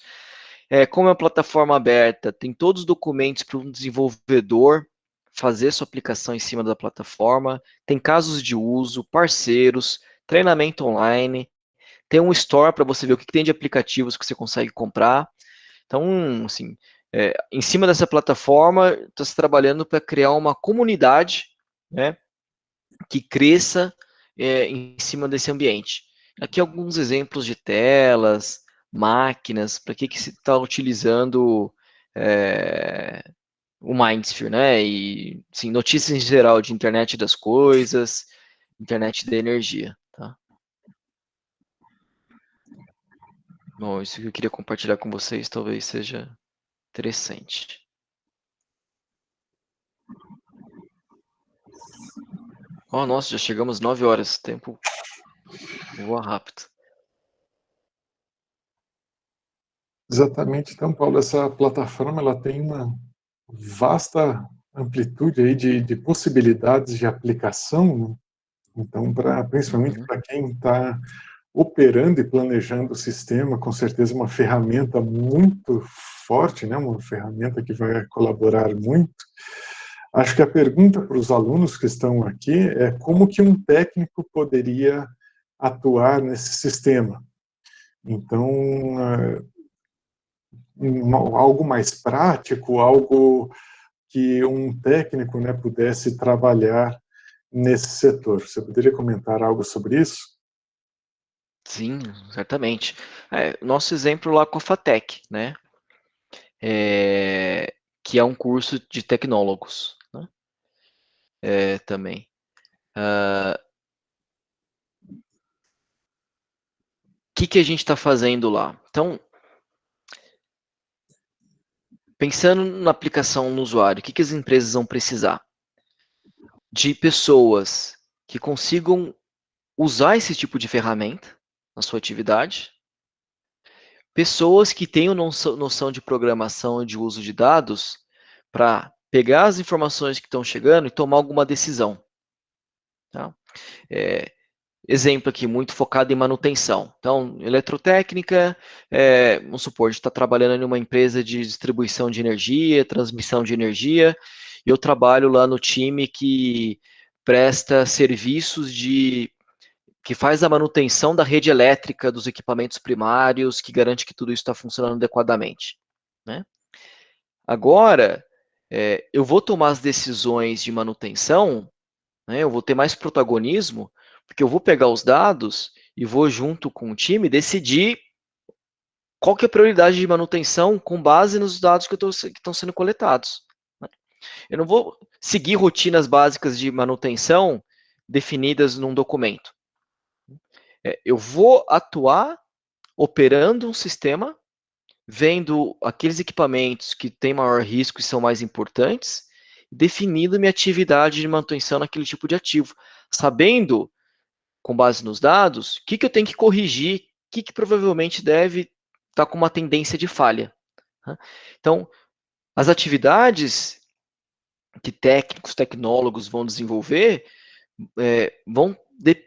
Como é uma plataforma aberta, tem todos os documentos para um desenvolvedor fazer sua aplicação em cima da plataforma. Tem casos de uso, parceiros, treinamento online. Tem um store para você ver o que tem de aplicativos que você consegue comprar. Então, assim, em cima dessa plataforma, está se trabalhando para criar uma comunidade, né, que cresça em cima desse ambiente. Aqui alguns exemplos de telas, máquinas, para que se está utilizando o Mindsphere, né? E assim, notícias em geral de internet das coisas, internet da energia. Tá? Bom, isso que eu queria compartilhar com vocês talvez seja interessante. Oh, nossa, já chegamos 9 horas, o tempo voa rápido. Exatamente. Então, Paulo, essa plataforma ela tem uma vasta amplitude aí de possibilidades de aplicação, né? Então, principalmente para quem está operando e planejando o sistema, com certeza uma ferramenta muito forte, né? Uma ferramenta que vai colaborar muito. Acho que a pergunta para os alunos que estão aqui é como que um técnico poderia atuar nesse sistema. Então, algo mais prático, algo que um técnico, né, pudesse trabalhar nesse setor. Você poderia comentar algo sobre isso? Sim, certamente. Nosso exemplo lá com a FATEC, né? Que é um curso de tecnólogos, né? Também. O que a gente está fazendo lá? Então, pensando na aplicação no usuário, o que as empresas vão precisar? De pessoas que consigam usar esse tipo de ferramenta na sua atividade, pessoas que tenham noção de programação e de uso de dados para pegar as informações que estão chegando e tomar alguma decisão. Tá? Exemplo aqui, muito focado em manutenção. Então, eletrotécnica, vamos supor, a gente está trabalhando em uma empresa de distribuição de energia, transmissão de energia, e eu trabalho lá no time que presta serviços que faz a manutenção da rede elétrica dos equipamentos primários, que garante que tudo isso está funcionando adequadamente. Né? Agora, eu vou tomar as decisões de manutenção, né, eu vou ter mais protagonismo, porque eu vou pegar os dados e vou, junto com o time, decidir qual que é a prioridade de manutenção com base nos dados que estão sendo coletados. Né? Eu não vou seguir rotinas básicas de manutenção definidas num documento. Eu vou atuar operando um sistema, vendo aqueles equipamentos que têm maior risco e são mais importantes, definindo minha atividade de manutenção naquele tipo de ativo, sabendo, com base nos dados, o que eu tenho que corrigir, o que provavelmente deve estar com uma tendência de falha. Então, as atividades que técnicos, tecnólogos vão desenvolver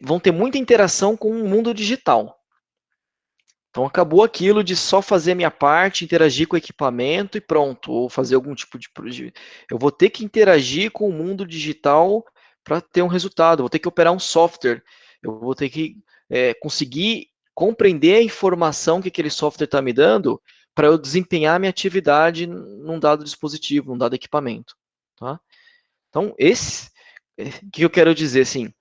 vão ter muita interação com o mundo digital. Então, acabou aquilo de só fazer a minha parte, interagir com o equipamento e pronto, ou fazer algum tipo de projeto. Eu vou ter que interagir com o mundo digital para ter um resultado, eu vou ter que operar um software, eu vou ter que conseguir compreender a informação que aquele software está me dando para eu desempenhar minha atividade num dado dispositivo, num dado equipamento. Tá? Então, que eu quero dizer, assim,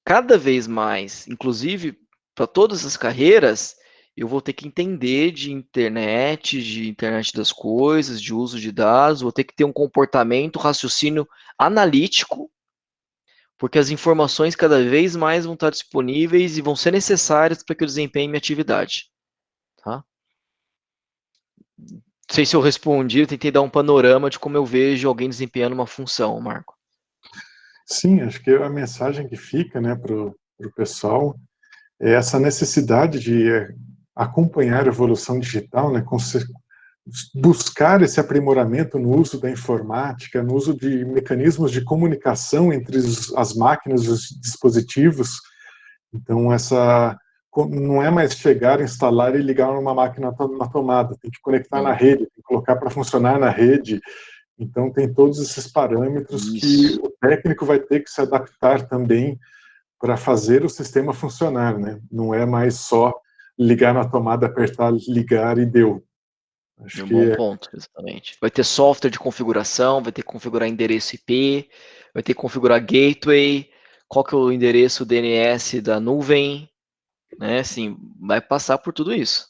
cada vez mais, inclusive para todas as carreiras, eu vou ter que entender de internet das coisas, de uso de dados, vou ter que ter um comportamento, raciocínio analítico, porque as informações cada vez mais vão estar disponíveis e vão ser necessárias para que eu desempenhe minha atividade. Tá? Não sei se eu respondi, eu tentei dar um panorama de como eu vejo alguém desempenhando uma função, Marco. Sim, acho que a mensagem que fica, né, para o pessoal é essa necessidade de acompanhar a evolução digital, né, buscar esse aprimoramento no uso da informática, no uso de mecanismos de comunicação entre as máquinas e os dispositivos. Então, não é mais chegar, instalar e ligar uma máquina na tomada, tem que conectar na rede, tem que colocar para funcionar na rede. Então, tem todos esses parâmetros que o técnico vai ter que se adaptar também para fazer o sistema funcionar, né? Não é mais só ligar na tomada, apertar, ligar e deu. Acho que bom ponto, exatamente. Vai ter software de configuração, vai ter que configurar endereço IP, vai ter que configurar gateway, qual que é o endereço DNS da nuvem, né? Assim, vai passar por tudo isso.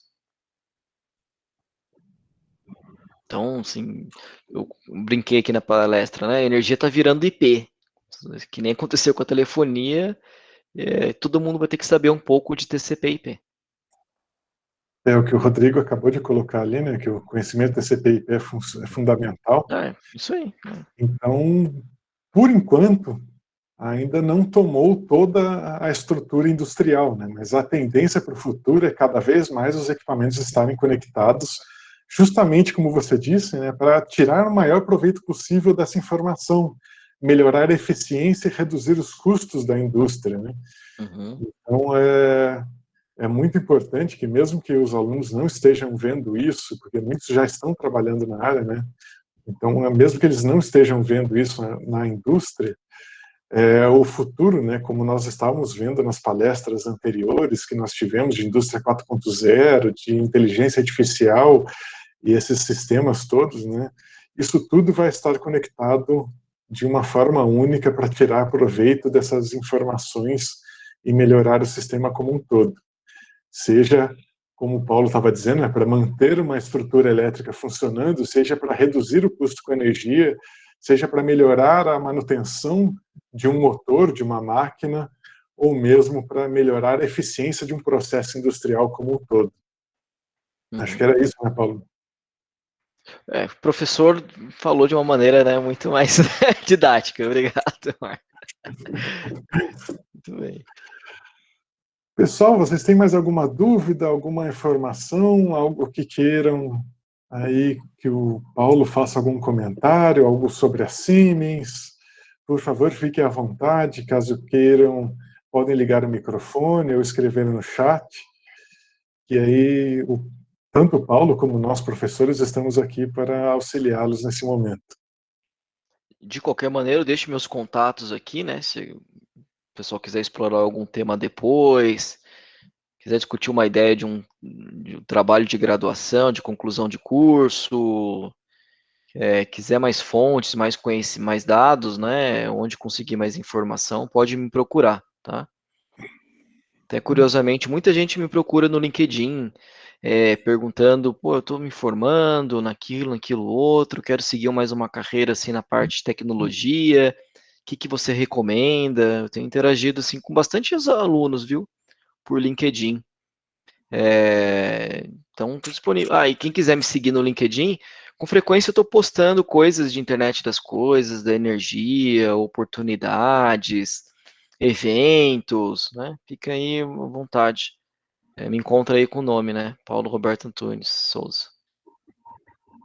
Então, assim, eu brinquei aqui na palestra, né? A energia está virando IP, que nem aconteceu com a telefonia. Todo mundo vai ter que saber um pouco de TCP/IP. É o que o Rodrigo acabou de colocar ali, né? Que o conhecimento TCP/IP é fundamental. Isso aí. Então, por enquanto, ainda não tomou toda a estrutura industrial, né? Mas a tendência para o futuro é cada vez mais os equipamentos estarem conectados, justamente como você disse, né? Para tirar o maior proveito possível dessa informação, melhorar a eficiência e reduzir os custos da indústria, né? Então, é muito importante que, mesmo que os alunos não estejam vendo isso, porque muitos já estão trabalhando na área, né? Então, mesmo que eles não estejam vendo isso na indústria, o futuro, né, como nós estávamos vendo nas palestras anteriores que nós tivemos de indústria 4.0, de inteligência artificial e esses sistemas todos, né, isso tudo vai estar conectado de uma forma única para tirar proveito dessas informações e melhorar o sistema como um todo. Seja, como o Paulo estava dizendo, né, para manter uma estrutura elétrica funcionando, seja para reduzir o custo com energia, seja para melhorar a manutenção de um motor, de uma máquina, ou mesmo para melhorar a eficiência de um processo industrial como um todo. Acho que era isso, né, Paulo? O professor falou de uma maneira, né, muito mais didática. Obrigado, Marco. Muito bem. Pessoal, vocês têm mais alguma dúvida, alguma informação, algo que queiram aí que o Paulo faça algum comentário, algo sobre a Siemens? Por favor, fiquem à vontade, caso queiram, podem ligar o microfone ou escrever no chat, e aí tanto o Paulo como nós, professores, estamos aqui para auxiliá-los nesse momento. De qualquer maneira, eu deixo meus contatos aqui, né? Se o pessoal quiser explorar algum tema depois, quiser discutir uma ideia de um trabalho de graduação, de conclusão de curso, quiser mais fontes, mais dados, né? Onde conseguir mais informação, pode me procurar, tá? Até curiosamente, muita gente me procura no LinkedIn, perguntando, pô, eu estou me formando naquilo outro, quero seguir mais uma carreira assim na parte de tecnologia, o que você recomenda? Eu tenho interagido assim com bastante alunos, viu? Por LinkedIn. Então, estou disponível. E quem quiser me seguir no LinkedIn, com frequência eu estou postando coisas de internet das coisas, da energia, oportunidades, eventos, né? Fica aí à vontade. Me encontra aí com o nome, né? Paulo Roberto Antunes Souza.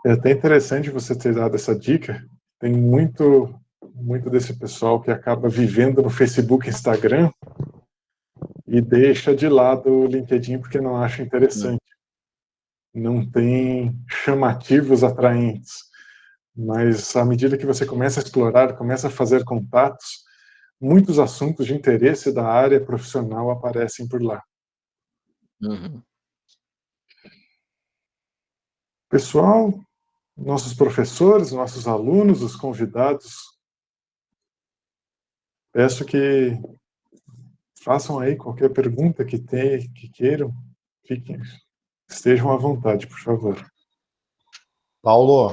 É até interessante você ter dado essa dica. Tem muito desse pessoal que acaba vivendo no Facebook e Instagram e deixa de lado o LinkedIn porque não acha interessante. Não tem chamativos atraentes. Mas à medida que você começa a explorar, começa a fazer contatos, muitos assuntos de interesse da área profissional aparecem por lá. Pessoal, nossos professores, nossos alunos, os convidados, peço que façam aí qualquer pergunta que queiram, estejam à vontade, por favor. Paulo,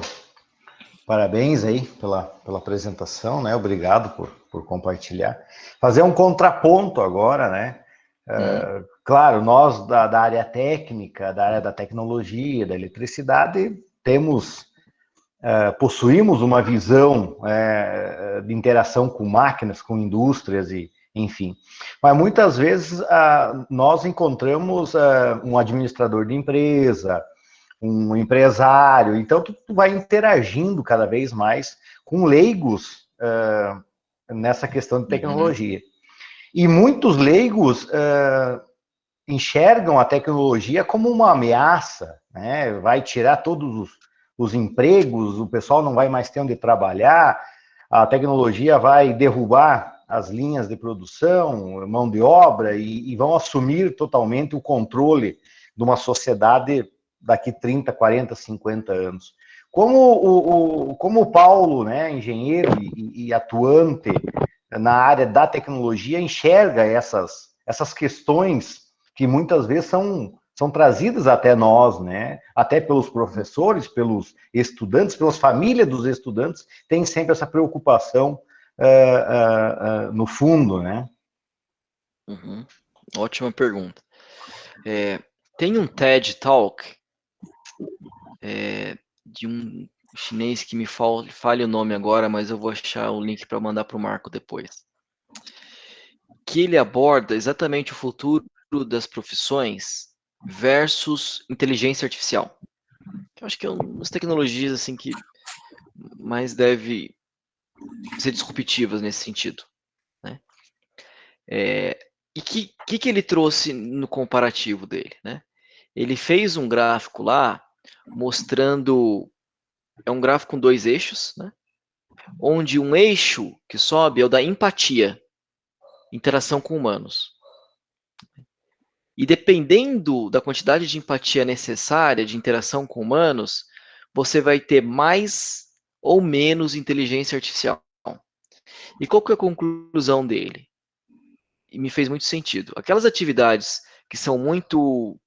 parabéns aí pela apresentação, né? Obrigado por compartilhar. Fazer um contraponto agora, né? Claro, nós da área técnica, da área da tecnologia, da eletricidade, possuímos uma visão de interação com máquinas, com indústrias e enfim. Mas muitas vezes nós encontramos um administrador de empresa, um empresário, então tu vai interagindo cada vez mais com leigos nessa questão de tecnologia. E muitos leigos enxergam a tecnologia como uma ameaça, né? Vai tirar todos os empregos, o pessoal não vai mais ter onde trabalhar, a tecnologia vai derrubar as linhas de produção, mão de obra, e vão assumir totalmente o controle de uma sociedade daqui 30, 40, 50 anos. Como o Paulo, né, engenheiro e atuante na área da tecnologia, enxerga essas questões que muitas vezes são trazidas até nós, né? Até pelos professores, pelos estudantes, pelas famílias dos estudantes, tem sempre essa preocupação no fundo, né? Uhum. Ótima pergunta. Tem um TED Talk de um chinês que me falha o nome agora, mas eu vou achar o link para mandar para o Marco depois. Que ele aborda exatamente o futuro das profissões versus inteligência artificial. Eu acho que é uma das tecnologias assim que mais deve ser disruptivas nesse sentido, né? E que ele trouxe no comparativo dele, né? Ele fez um gráfico lá mostrando, é um gráfico com 2 eixos, né? Onde um eixo que sobe é o da empatia, interação com humanos. E dependendo da quantidade de empatia necessária, de interação com humanos, você vai ter mais ou menos inteligência artificial. E qual que é a conclusão dele? E me fez muito sentido. Aquelas atividades que são muito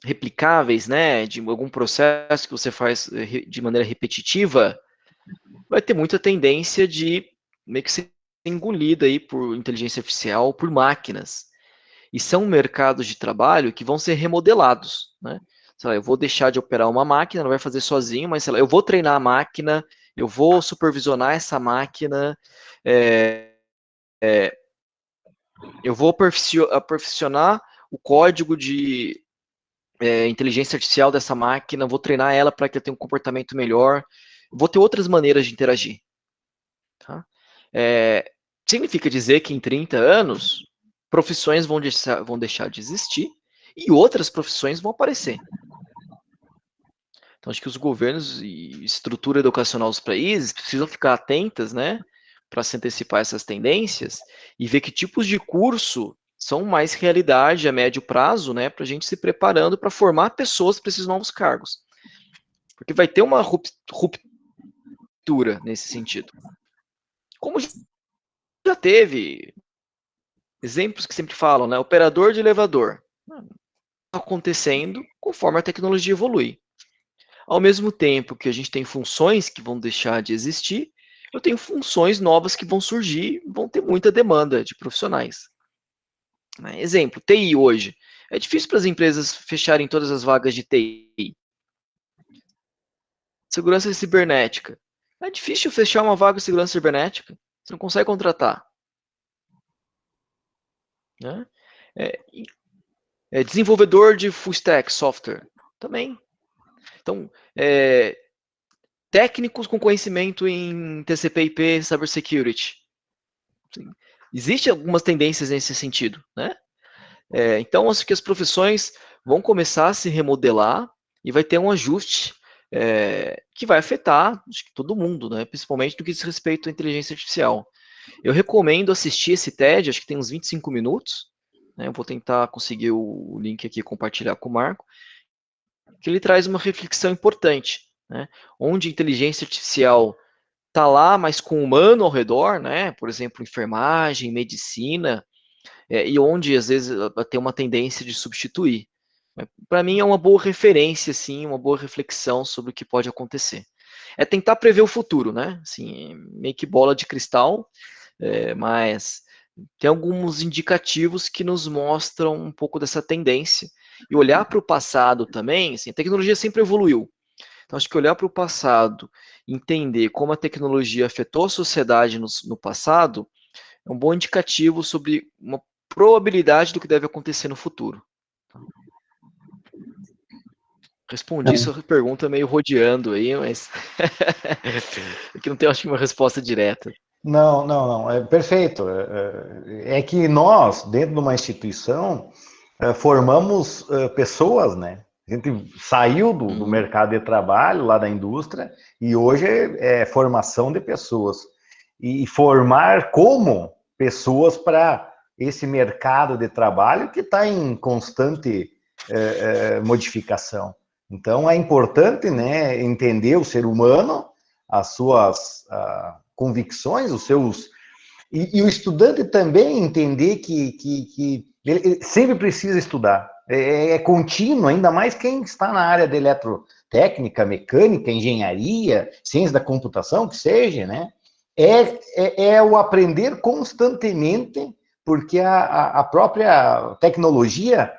replicáveis, né, de algum processo que você faz de maneira repetitiva, vai ter muita tendência de meio que ser engolida aí por inteligência artificial, por máquinas. E são mercados de trabalho que vão ser remodelados, né? Sei lá, eu vou deixar de operar uma máquina, não vai fazer sozinho, mas sei lá, eu vou treinar a máquina, eu vou supervisionar essa máquina, eu vou aperfeiçoar o código de inteligência artificial dessa máquina, vou treinar ela para que ela tenha um comportamento melhor, vou ter outras maneiras de interagir. Tá? Significa dizer que em 30 anos, profissões vão deixar de existir e outras profissões vão aparecer. Então, acho que os governos e estrutura educacional dos países precisam ficar atentas, né, para se antecipar essas tendências e ver que tipos de curso são mais realidade a médio prazo, né, para a gente se preparando para formar pessoas para esses novos cargos. Porque vai ter uma ruptura nesse sentido. Como já teve exemplos que sempre falam, né, operador de elevador. Acontecendo conforme a tecnologia evolui. Ao mesmo tempo que a gente tem funções que vão deixar de existir, eu tenho funções novas que vão surgir, vão ter muita demanda de profissionais. Exemplo, TI hoje. É difícil para as empresas fecharem todas as vagas de TI. Segurança cibernética. É difícil fechar uma vaga de segurança cibernética. Você não consegue contratar. Né? Desenvolvedor de full stack software. Também. Então, técnicos com conhecimento em TCP/IP, cybersecurity. Existem algumas tendências nesse sentido, né? Então, acho que as profissões vão começar a se remodelar e vai ter um ajuste que vai afetar, acho que todo mundo, né? Principalmente no que diz respeito à inteligência artificial. Eu recomendo assistir esse TED, acho que tem uns 25 minutos, né? Eu vou tentar conseguir o link aqui e compartilhar com o Marco, que ele traz uma reflexão importante, né? Onde a inteligência artificial está lá, mas com o humano ao redor, né? Por exemplo, enfermagem, medicina, e onde às vezes tem uma tendência de substituir. Para mim é uma boa referência, sim, uma boa reflexão sobre o que pode acontecer. É tentar prever o futuro, né? Assim, meio que bola de cristal, mas tem alguns indicativos que nos mostram um pouco dessa tendência. E olhar para o passado também, assim, a tecnologia sempre evoluiu. Então, acho que olhar para o passado, entender como a tecnologia afetou a sociedade no passado, é um bom indicativo sobre uma probabilidade do que deve acontecer no futuro. Respondi sua pergunta meio rodeando aí, mas aqui não tem, acho que, uma resposta direta. Não, é perfeito. É que nós, dentro de uma instituição, formamos pessoas, né? A gente saiu do mercado de trabalho, lá da indústria, e hoje é formação de pessoas. E formar como pessoas para esse mercado de trabalho que está em constante modificação. Então, é importante, né, entender o ser humano, as suas convicções, os seus... E o estudante também entender que ele sempre precisa estudar. É contínuo, ainda mais quem está na área de eletrotécnica, mecânica, engenharia, ciência da computação, que seja, né? É o aprender constantemente, porque a própria tecnologia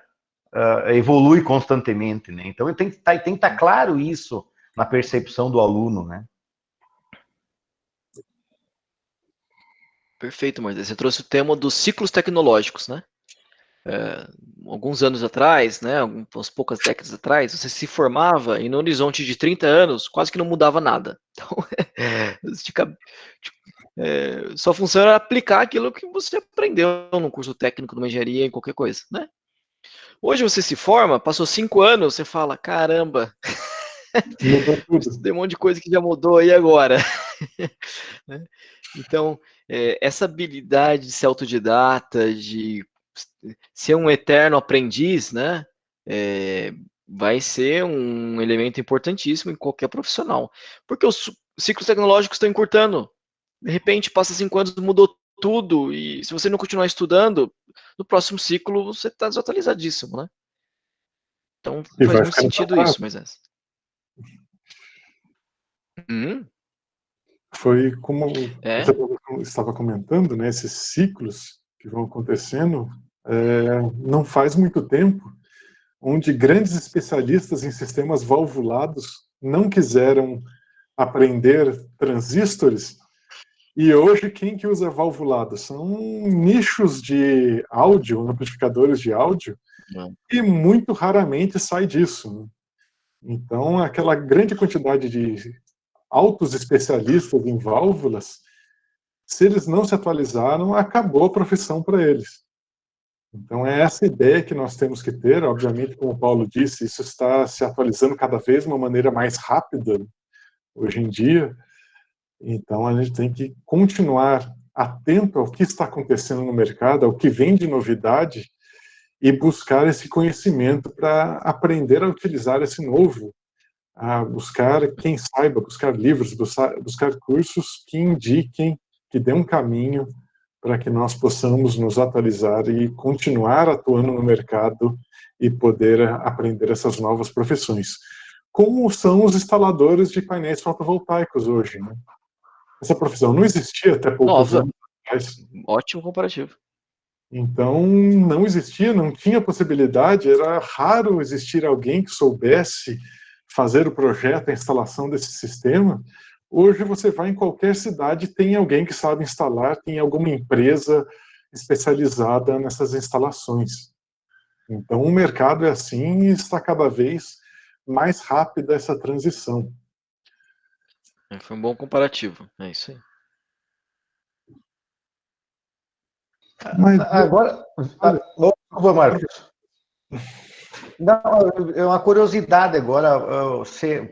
evolui constantemente, né? Então, tem que estar claro isso na percepção do aluno, né? Perfeito, Moisés. Você trouxe o tema dos ciclos tecnológicos, né? Alguns anos atrás, né, umas poucas décadas atrás, você se formava e no horizonte de 30 anos quase que não mudava nada. Então, sua função era aplicar aquilo que você aprendeu no curso técnico, numa engenharia, em qualquer coisa, né? Hoje você se forma, passou 5 anos, você fala, caramba, Mudou tudo. estudei um monte de coisa que já mudou, e agora? Então, essa habilidade de ser autodidata, de ser um eterno aprendiz, né, vai ser um elemento importantíssimo em qualquer profissional, porque os ciclos tecnológicos estão encurtando. De repente, passa 5 anos, mudou tudo, e se você não continuar estudando, no próximo ciclo você está desatualizadíssimo, né? Então, E faz vai muito ficando sentido pra isso, trás. mas Foi como é, você estava comentando, né, esses ciclos que vão acontecendo, não faz muito tempo, onde grandes especialistas em sistemas valvulados não quiseram aprender transistores, e hoje quem que usa valvulado? São nichos de áudio, amplificadores de áudio, e muito raramente sai disso, né? Então, aquela grande quantidade de altos especialistas em válvulas, se eles não se atualizaram, acabou a profissão para eles. Então, é essa ideia que nós temos que ter. Obviamente, como o Paulo disse, isso está se atualizando cada vez de uma maneira mais rápida hoje em dia. Então, a gente tem que continuar atento ao que está acontecendo no mercado, ao que vem de novidade, e buscar esse conhecimento para aprender a utilizar esse novo, a buscar quem saiba, buscar livros, buscar cursos que indiquem, que dê um caminho para que nós possamos nos atualizar e continuar atuando no mercado e poder aprender essas novas profissões. Como são os instaladores de painéis fotovoltaicos hoje, né? Essa profissão não existia até poucos nova, anos atrás. ótimo comparativo. Então, não existia, não tinha possibilidade, era raro existir alguém que soubesse fazer o projeto, a instalação desse sistema. Hoje você vai em qualquer cidade, tem alguém que sabe instalar, tem alguma empresa especializada nessas instalações. Então, o mercado é assim e está cada vez mais rápida essa transição. Foi um bom comparativo, é isso aí. Mas, Agora, Marcos. Não, é uma curiosidade agora.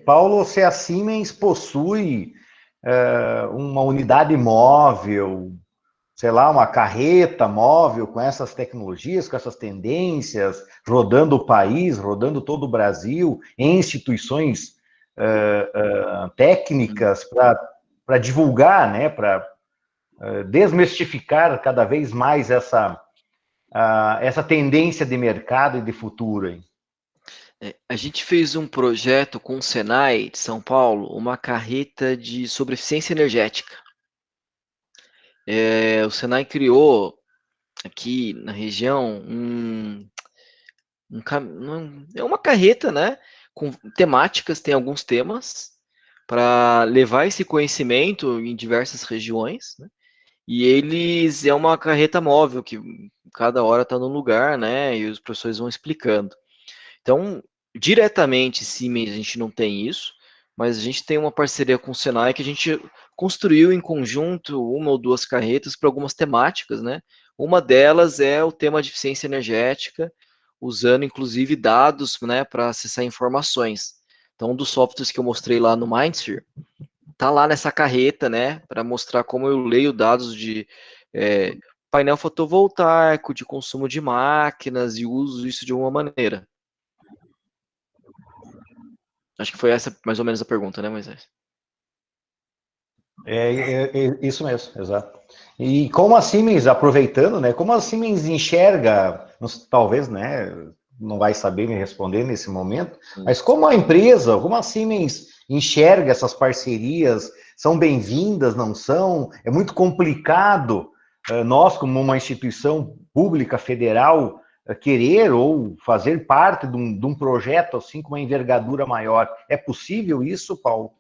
Paulo, se a Siemens possui uma unidade móvel, sei lá, uma carreta móvel com essas tecnologias, com essas tendências, rodando o país, rodando todo o Brasil, em instituições técnicas para divulgar, né, para desmistificar cada vez mais essa tendência de mercado e de futuro. Hein? A gente fez um projeto com o Senai de São Paulo, uma carreta sobre eficiência energética. O Senai criou aqui na região é uma carreta, né, com temáticas, tem alguns temas, para levar esse conhecimento em diversas regiões, né, E eles é uma carreta móvel, que cada hora está num lugar, né? E os professores vão explicando. Então, diretamente, Siemens, a gente não tem isso, mas a gente tem uma parceria com o Senai que a gente construiu em conjunto uma ou duas carretas para algumas temáticas, né? Uma delas é o tema de eficiência energética, usando inclusive dados, né, para acessar informações. Então, um dos softwares que eu mostrei lá no Mindsphere tá lá nessa carreta, né, para mostrar como eu leio dados de painel fotovoltaico, de consumo de máquinas e uso isso de uma maneira. Acho que foi essa mais ou menos a pergunta, né, Moisés? Isso mesmo, exato. E como a Siemens, aproveitando, né, como a Siemens enxerga, talvez, né, não vai saber me responder nesse momento, mas como a empresa, como a Siemens enxerga essas parcerias, são bem-vindas, não são? É muito complicado nós, como uma instituição pública federal, querer ou fazer parte de um projeto assim com uma envergadura maior. É possível isso, Paulo?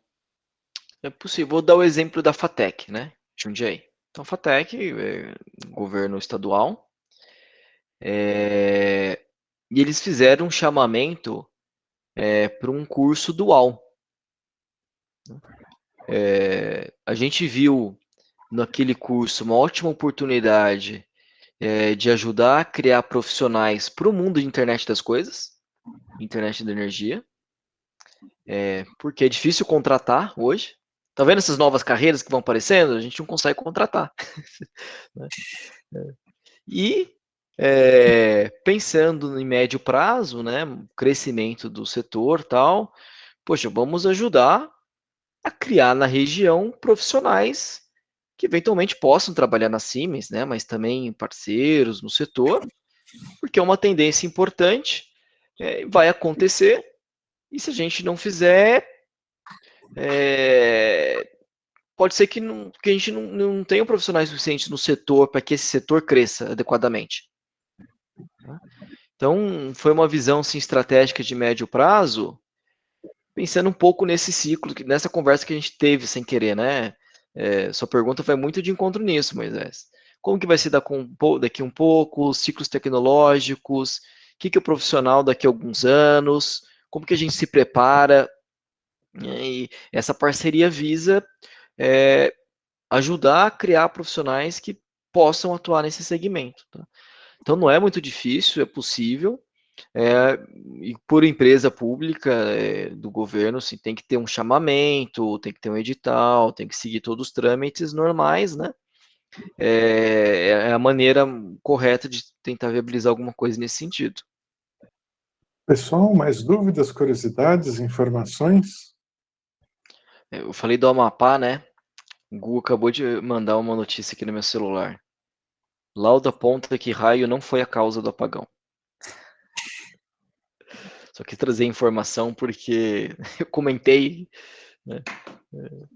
É possível. Vou dar o exemplo da FATEC, né? Jundiaí. Então, FATEC, governo estadual, e eles fizeram um chamamento para um curso dual. A gente viu naquele curso uma ótima oportunidade de ajudar a criar profissionais para o mundo de internet das coisas, internet da energia, porque é difícil contratar hoje. Tá vendo essas novas carreiras que vão aparecendo? A gente não consegue contratar. E pensando em médio prazo, né, crescimento do setor, tal, poxa, vamos ajudar a criar na região profissionais que eventualmente possam trabalhar na Siemens, né, mas também parceiros no setor, porque é uma tendência importante, vai acontecer, e se a gente não fizer, pode ser que a gente não tenha profissionais suficientes no setor para que esse setor cresça adequadamente. Então, foi uma visão assim, estratégica de médio prazo, pensando um pouco nesse ciclo, nessa conversa que a gente teve sem querer, né? Sua pergunta vai muito de encontro nisso, Moisés. Como que vai ser daqui um pouco, os ciclos tecnológicos, o que é o profissional daqui a alguns anos, como que a gente se prepara, né? E essa parceria visa ajudar a criar profissionais que possam atuar nesse segmento. Tá? Então, não é muito difícil, é possível. E por empresa pública do governo, assim, tem que ter um chamamento, tem que ter um edital, tem que seguir todos os trâmites normais, né? É a maneira correta de tentar viabilizar alguma coisa nesse sentido. Pessoal, mais dúvidas, curiosidades, informações? Eu falei do Amapá, né? O Google acabou de mandar uma notícia aqui no meu celular. Lauda aponta que raio não foi a causa do apagão. Só quis trazer informação porque eu comentei, né,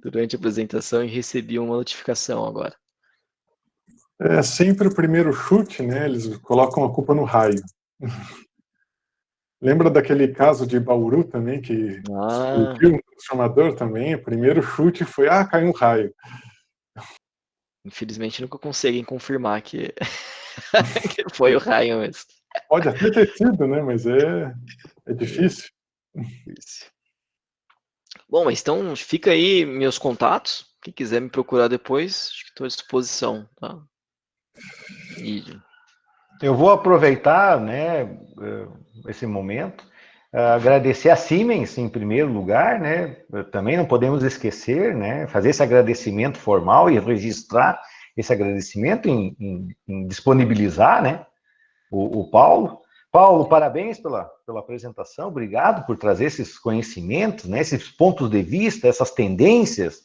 durante a apresentação e recebi uma notificação agora. É sempre o primeiro chute, né? Eles colocam a culpa no raio. Lembra daquele caso de Bauru também, que explodiu um transformador também? O primeiro chute foi, caiu um raio. Infelizmente nunca conseguem confirmar que, que foi o raio mesmo. Pode até ter sido, né? Mas é difícil. Isso. Bom, mas então fica aí meus contatos. Quem quiser me procurar depois, acho que estou à disposição. Tá? Eu vou aproveitar, né, esse momento, agradecer a Siemens em primeiro lugar, né? Também não podemos esquecer, né? Fazer esse agradecimento formal e registrar esse agradecimento em disponibilizar, né? O Paulo. Paulo, parabéns pela apresentação, obrigado por trazer esses conhecimentos, né? Esses pontos de vista, essas tendências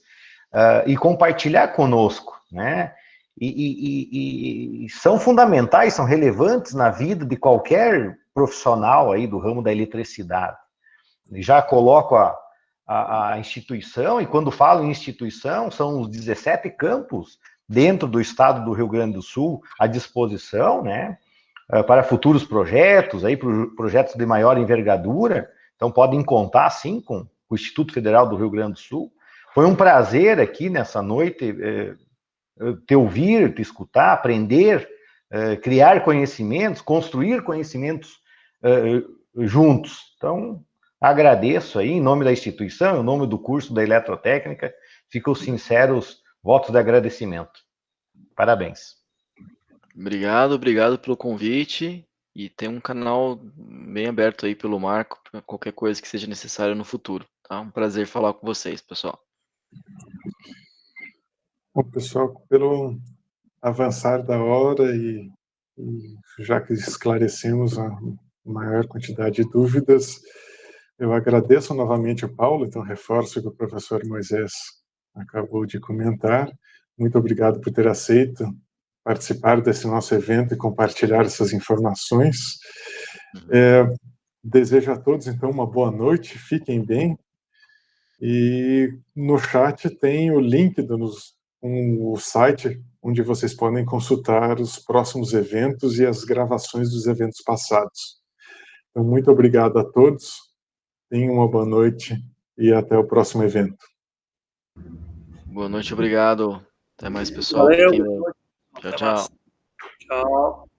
e compartilhar conosco, né? E são fundamentais, são relevantes na vida de qualquer profissional aí do ramo da eletricidade. Já coloco a instituição, e quando falo em instituição, são os 17 campos dentro do estado do Rio Grande do Sul à disposição, né, para futuros projetos, aí, projetos de maior envergadura. Então, podem contar, sim, com o Instituto Federal do Rio Grande do Sul. Foi um prazer aqui nessa noite te ouvir, te escutar, aprender, criar conhecimentos, construir conhecimentos juntos. Então, agradeço aí, em nome da instituição, em nome do curso da Eletrotécnica, ficam sinceros votos de agradecimento. Parabéns. Obrigado pelo convite, e tem um canal bem aberto aí pelo Marco, para qualquer coisa que seja necessário no futuro, tá? Um prazer falar com vocês, pessoal. Bom, pessoal, pelo avançar da hora e já que esclarecemos a maior quantidade de dúvidas, eu agradeço novamente o Paulo, então reforço o que o professor Moisés acabou de comentar. Muito obrigado por ter aceito participar desse nosso evento e compartilhar essas informações. Desejo a todos, então, uma boa noite, fiquem bem. E no chat tem o link o site onde vocês podem consultar os próximos eventos e as gravações dos eventos passados. Então, muito obrigado a todos, tenham uma boa noite e até o próximo evento. Boa noite, obrigado. Até mais, pessoal. Valeu. Tchau, tchau. Tchau.